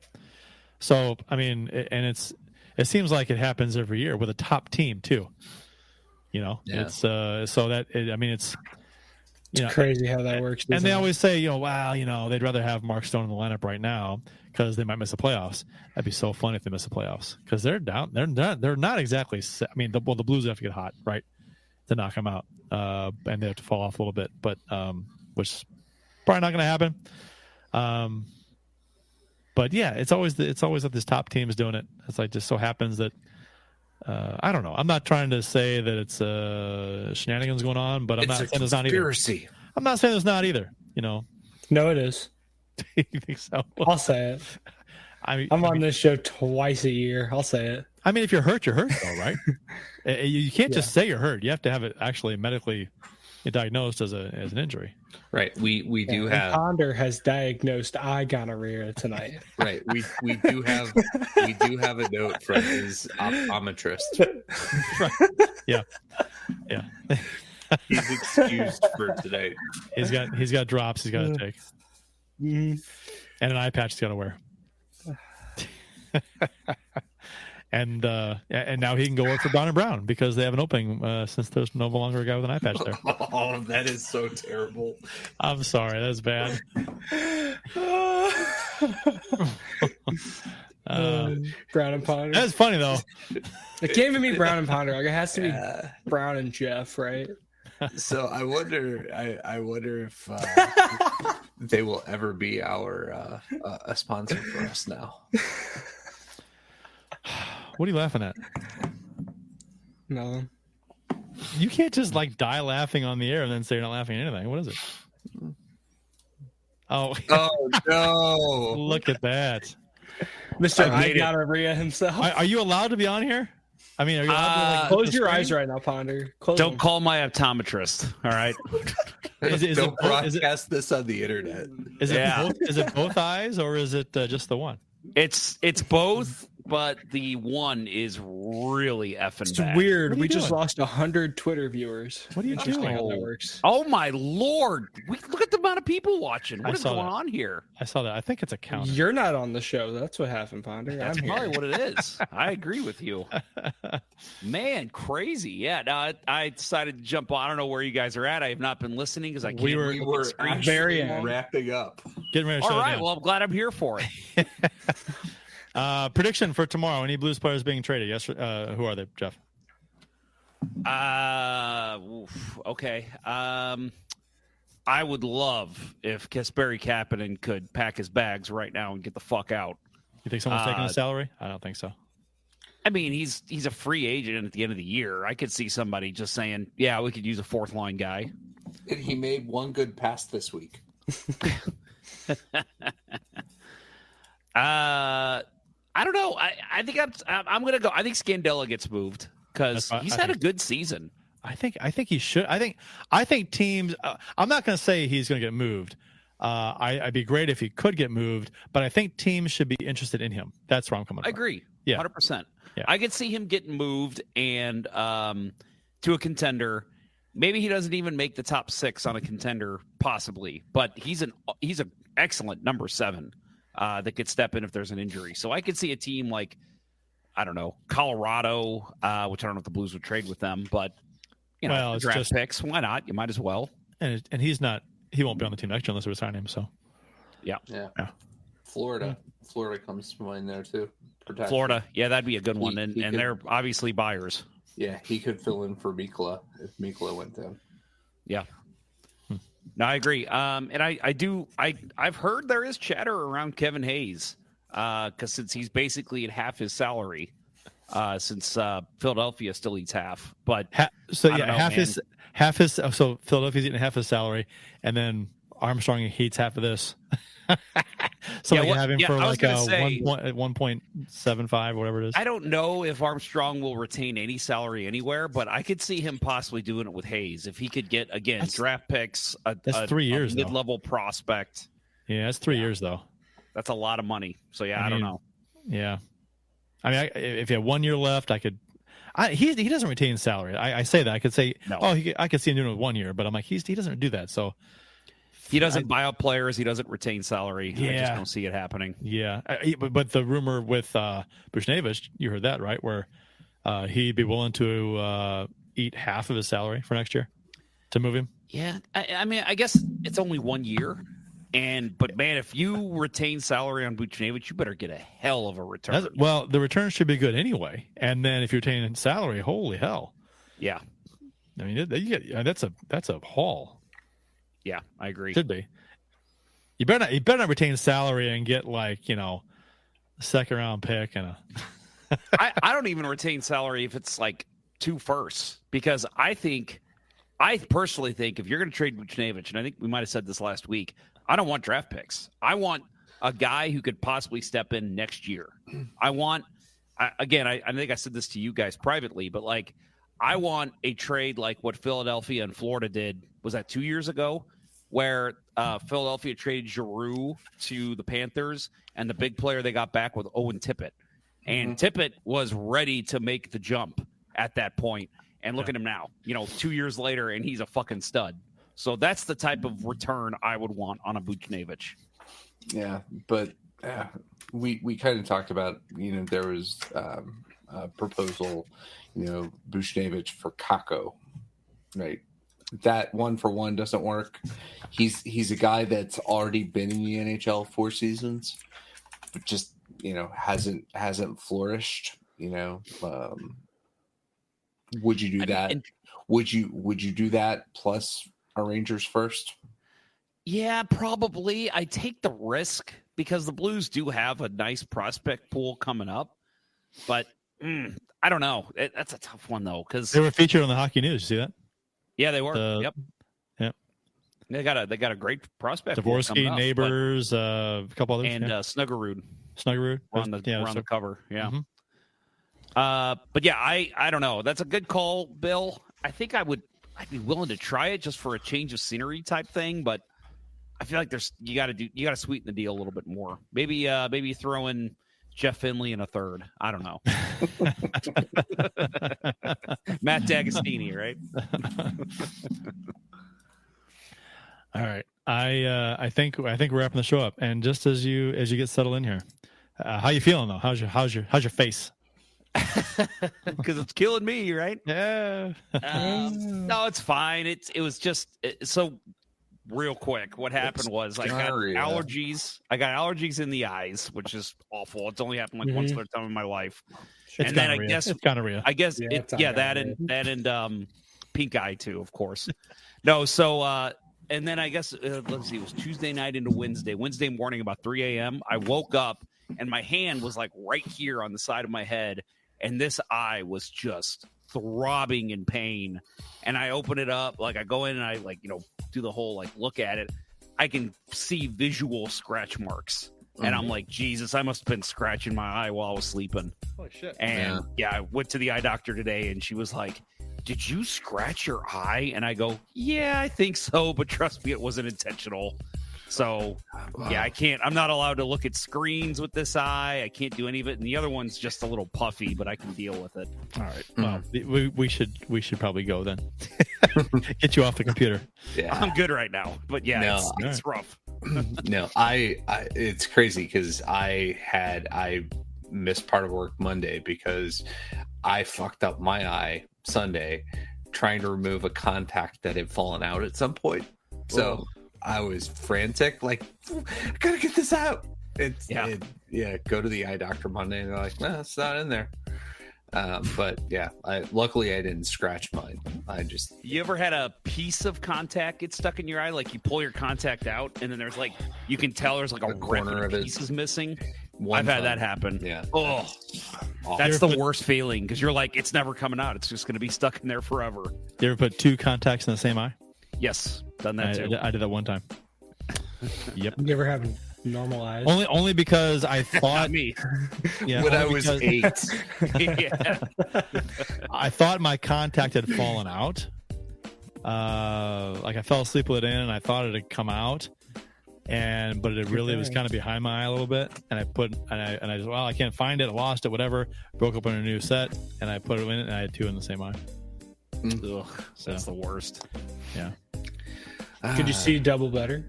So I mean, and it seems like it happens every year with a top team too. It's it's crazy how that works. And they always say, they'd rather have Mark Stone in the lineup right now because they might miss the playoffs. That'd be so fun if they miss the playoffs because they're down. They're not exactly. I mean, the Blues have to get hot, right, to knock them out, and they have to fall off a little bit, but which is probably not going to happen. But yeah, it's always that this top team is doing it. It's like just so happens that I don't know. I'm not trying to say that it's shenanigans going on, but I'm not saying there's not either. I'm not saying there's not either. No, it is. You think so? I'll say it. I'm on this show twice a year. I'll say it. I mean, if you're hurt, you're hurt, though, right? You can't just say you're hurt. You have to have it actually medically diagnosed as an injury. Right. We do have. Ponder has diagnosed eye gonorrhea tonight. Right. We do have a note from his optometrist. Right. Yeah. He's excused for tonight. He's got drops he's got to take. Mm-hmm. And an eye patch he's got to wear. And now he can go work for Brown & Brown because they have an opening since there's no longer a guy with an eye patch there. Oh, that is so terrible. I'm sorry, that's bad. Brown and Ponder. That's funny though. It can't even be Brown and Ponder. Like, it has to be Brown and Jeff, right? So I wonder if they will ever be our a sponsor for us now. What are you laughing at? No. You can't just die laughing on the air and then say you're not laughing at anything. What is it? Oh no! Look at that, Mr. I gonorrhea himself. Are you allowed to be on here? I mean, are you allowed to close your eyes right now, Ponder? Don't call my optometrist. All right. Don't broadcast this on the internet. Is it both eyes or is it just the one? It's both, but the one is really effing bad. It's weird. We just lost 100 Twitter viewers. What are you doing? How that works. Oh my Lord! Look at the amount of people watching. What is going on here? I saw that. I think it's a counter. You're not on the show. That's what happened, Ponder. That's probably what it is. I agree with you. Man, crazy. Yeah. No, I decided to jump on. I don't know where you guys are at. I have not been listening because I can't. We were very wrapping up. Getting ready to All shut right. down. Well, I'm glad I'm here for it. Prediction for tomorrow. Any Blues players being traded? Yes. Who are they, Jeff? Okay. I would love if Kasperi Kapanen could pack his bags right now and get the fuck out. You think someone's taking a salary? I don't think so. I mean, he's a free agent at the end of the year. I could see somebody just saying, "Yeah, we could use a fourth line guy." And he made one good pass this week. I don't know. I think I'm gonna go. I think Scandella gets moved because he's had a good season. I think he should. I think teams. I'm not going to say he's going to get moved. I'd be great if he could get moved, but I think teams should be interested in him. That's where I'm coming from. I agree. Yeah, 100%. Yeah. I could see him getting moved and to a contender. Maybe he doesn't even make the top 6 on a contender, possibly, but he's an excellent number 7 that could step in if there's an injury. So I could see a team like, I don't know, Colorado, which I don't know if the Blues would trade with them, but draft picks, why not? You might as well. And he's not. He won't be on the team next year unless we sign him. So, yeah. Florida comes to mind there too. Protection. Florida, yeah, that'd be a good one, and they're obviously buyers. Yeah, he could fill in for Mikla if Mikla went down. Yeah. No, I agree. And I've heard there is chatter around Kevin Hayes because since he's basically at half his salary, since Philadelphia still eats half. But half his. So Philadelphia's eating half his salary, and then Armstrong eats half of this. So we can have him for like a 1.75, whatever it is. I don't know if Armstrong will retain any salary anywhere, but I could see him possibly doing it with Hayes if he could get draft picks. That's 3 years, a mid-level prospect. Yeah, that's 3 years though. That's a lot of money. So I don't know. Yeah, I mean, if you had 1 year left, I could. He doesn't retain salary. I say that. I could say, no. I could see him doing it with 1 year, but I'm like, he doesn't do that. So he doesn't buy out players. He doesn't retain salary. Yeah. I just don't see it happening. Yeah, but the rumor with Buchnevich, you heard that, right? Where he'd be willing to eat half of his salary for next year to move him. Yeah, I mean, I guess it's only 1 year. But man, if you retain salary on Buchnevich, you better get a hell of a return. Well, the return should be good anyway. And then if you're retaining salary, holy hell! Yeah, I mean, that's a haul. Yeah, I agree. Should be. You better not retain salary and get a second round pick and I don't even retain salary if it's like 2 firsts, because I personally think if you're going to trade Buchnevich, and I think we might have said this last week, I don't want draft picks. I want a guy who could possibly step in next year. I think I said this to you guys privately, but like, I want a trade like what Philadelphia and Florida did. Was that 2 years ago, where Philadelphia traded Giroux to the Panthers, and the big player they got back was Owen Tippett. And Tippett was ready to make the jump at that point. And look at him now, 2 years later, and he's a fucking stud. So that's the type of return I would want on a Buchnevich. Yeah, but we kind of talked about, there was a proposal, Buchnevich for Kako, right? That 1-for-1 doesn't work. He's a guy that's already been in the NHL 4 seasons, but just hasn't flourished. Would you do that? Would you do that plus a Rangers first? Yeah, probably. I take the risk because the Blues do have a nice prospect pool coming up, but I don't know. That's a tough one though, because they were featured on the Hockey News. You see that? Yeah, they were. Yep. They got a great prospect. Dvorsky, Neighbors, a couple others, and Snuggerud. Snuggerud on the cover. Yeah. Mm-hmm. But yeah, I don't know. That's a good call, Bill. I think I'd be willing to try it just for a change of scenery type thing, but I feel like you got to sweeten the deal a little bit more. Maybe throw in Jeff Finley in a third. I don't know. Matt D'Agostini, right? All right. I think we're wrapping the show up, and just as you get settled in here, how you feeling though? How's your face? Because it's killing me, right? Yeah. No, it's fine. It was just so real quick. What happened was I got allergies. I got allergies in the eyes, which is awful. It's only happened like once or time in my life. It's and then gonorrhea. I guess it's gonorrhea. I guess that and pink eye too, of course. No, so and then I guess let's see, it was Tuesday night into Wednesday morning about 3 a.m. I woke up and my hand was like right here on the side of my head. And this eye was just throbbing in pain. And I open it up, like I go in and I do the whole look at it. I can see visual scratch marks. And I'm like, Jesus, I must have been scratching my eye while I was sleeping. Holy shit. And I went to the eye doctor today and she was like, did you scratch your eye? And I go, yeah, I think so. But trust me, it wasn't intentional. So, yeah, I'm not allowed to look at screens with this eye. I can't do any of it. And the other one's just a little puffy, but I can deal with it. All right. Well, we should probably go then. Get you off the computer. Yeah. I'm good right now. But yeah, it's rough. No, it's crazy because I missed part of work Monday because I fucked up my eye Sunday trying to remove a contact that had fallen out at some point. So I was frantic, like, I gotta get this out. Go to the eye doctor Monday and they're like, no, it's not in there. But yeah, luckily I didn't scratch mine. You ever had a piece of contact get stuck in your eye? Like you pull your contact out and then there's you can tell there's a corner of piece is missing. I've had that happen. Yeah. Oh, that's the worst feeling because you're like, it's never coming out. It's just going to be stuck in there forever. You ever put 2 contacts in the same eye? Yes, done that too. I did that one time. Yep. You ever have normal eyes? Only because I thought Not me. Yeah, when I was 8. Yeah. I thought my contact had fallen out. I fell asleep with it in, and I thought it had come out, but it really was kind of behind my eye a little bit. And I just, I can't find it. I lost it. Whatever. Broke up on a new set, and I put it in it, and I had 2 in the same eye. Ugh, that's the worst. Yeah. Could you see double better?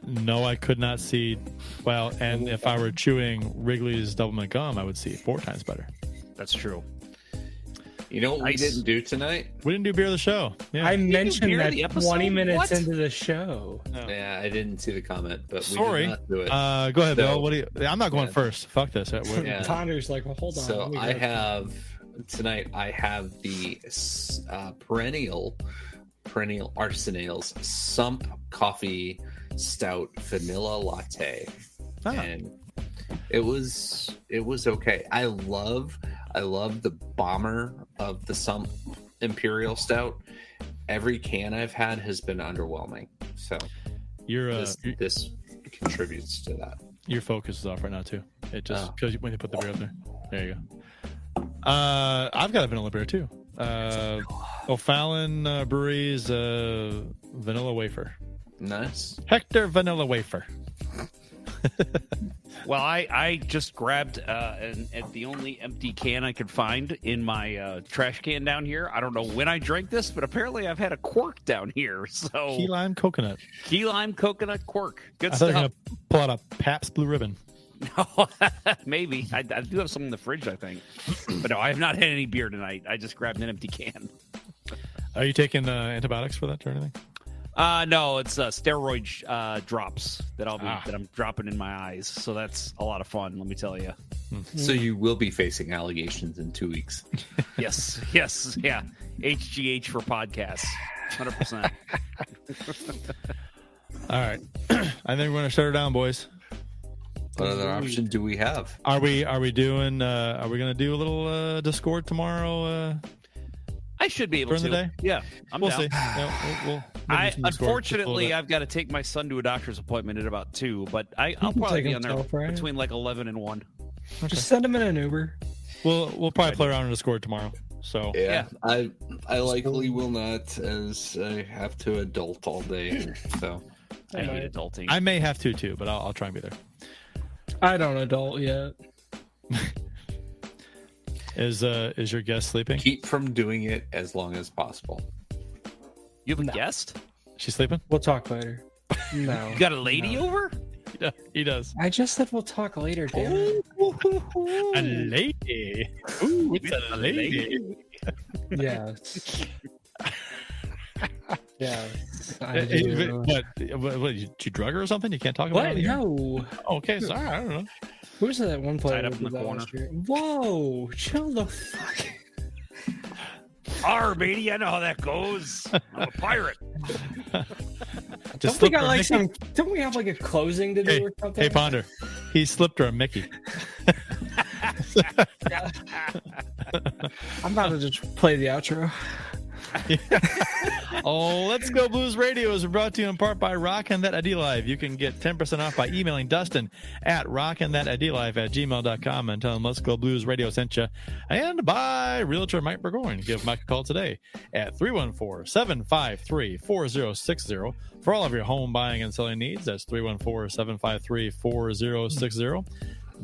No, I could not see. Well, and if I were chewing Wrigley's Double Mint gum, I would see 4 times better. That's true. You know what we didn't do tonight? We didn't do beer of the show. Yeah. I mentioned that episode? 20 minutes into the show. No. Yeah, I didn't see the comment, but sorry. We did not do it. Go ahead, Bill. I'm not going first. Fuck this. Ponder's like, well, hold on. So I have the perennial Arsenal's Sump Coffee Stout Vanilla Latte. And It was okay. I love the bomber of the Sump Imperial Stout. Every can I've had has been underwhelming. So this contributes to that. Your focus is off right now too. It just because when you put the beer up there you go. I've got a vanilla beer too. O'Fallon Brewery's vanilla wafer. Nice. Hector vanilla wafer. Well, I just grabbed the only empty can I could find in my trash can down here. I don't know when I drank this, but apparently I've had a quirk down here. So Key lime coconut. Key lime coconut quirk. Good I stuff. thought you were going to pull out a Pabst Blue Ribbon. No, maybe. I do have some in the fridge, I think. But no, I have not had any beer tonight. I just grabbed an empty can. Are you taking antibiotics for that or anything? No, it's steroid drops that I'm dropping in my eyes. So that's a lot of fun, let me tell you. So you will be facing allegations in 2 weeks. Yes, yeah. HGH for podcasts, 100%. All right, I think we're going to shut her down, boys. What other option do we have? Are we doing? Are we going to do a little Discord tomorrow? I should be able to. During the day? Yeah, we'll down. see. Yeah, we'll unfortunately, I've got to take my son to a doctor's appointment at about 2, but I'll probably be on there between like 11 and 1. Okay. Just send him in an Uber. We'll probably play around in Discord tomorrow. So yeah. I likely will not, as I have to adult all day. So I hate adulting. I may have to too, but I'll try and be there. I don't adult yet. Is your guest sleeping? Keep from doing it as long as possible. You have a guest? She's sleeping? We'll talk later. No. You got a lady over? Yeah, he does. I just said we'll talk later, damn it. A lady. Ooh, it's a lady. Yes. Yeah. What? You drug her or something? You can't talk about it? No. Okay, sorry. I don't know. Who's that one player? Tied up in the corner. Whoa! Chill the fuck. Arr, matey, I know how that goes. I'm a pirate. Just Don't we have like a closing to do or something? Hey, Ponder. He slipped her a Mickey. I'm about to just play the outro. Oh, Let's Go Blues Radio is brought to you in part by Rockin' That ID Live. You can get 10% off by emailing Dustin at rockinthatidlive@gmail.com and tell him Let's Go Blues Radio sent you. And by Realtor Mike Burgoyne. Give Mike a call today at 314-753-4060 for all of your home buying and selling needs. That's 314-753-4060.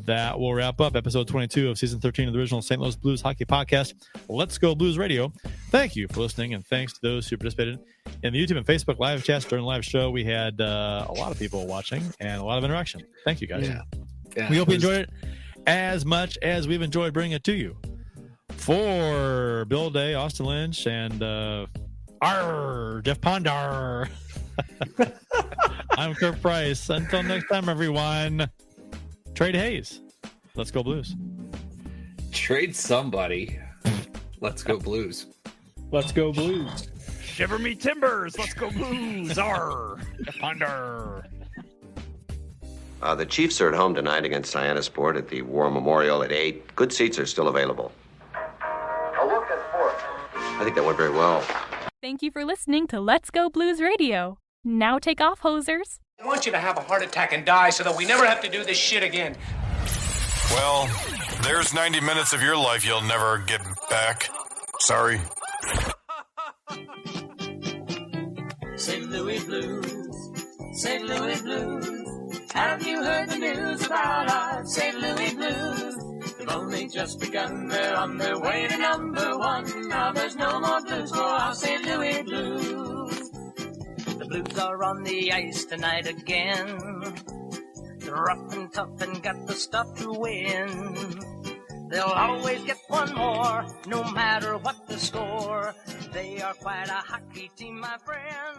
That will wrap up episode 22 of season 13 of the original St. Louis Blues Hockey Podcast, Let's Go Blues Radio. Thank you for listening, and thanks to those who participated in the YouTube and Facebook live chats during the live show. We had a lot of people watching and a lot of interaction. Thank you, guys. Yeah, we hope you enjoyed it as much as we've enjoyed bringing it to you. For Bill Day, Austin Lynch, and Jeff Ponder. I'm Kurt Price. Until next time, everyone. Trade Hayes. Let's go Blues. Trade somebody. Let's go Blues. Let's go Blues. Shiver me timbers. Let's go Blues. Arr. Ponder. The Chiefs are at home tonight against Cyanosport at the War Memorial at 8. Good seats are still available. A look at fourth. I think that went very well. Thank you for listening to Let's Go Blues Radio. Now take off, hosers. I want you to have a heart attack and die so that we never have to do this shit again. Well, there's 90 minutes of your life you'll never get back. Sorry. St. Louis Blues, St. Louis Blues. Have you heard the news about our St. Louis Blues? They've only just begun, they're on their way to number one. Now there's no more blues for our St. Louis Blues. The Blues are on the ice tonight again. They're rough and tough and got the stuff to win. They'll always get one more, no matter what the score. They are quite a hockey team, my friend.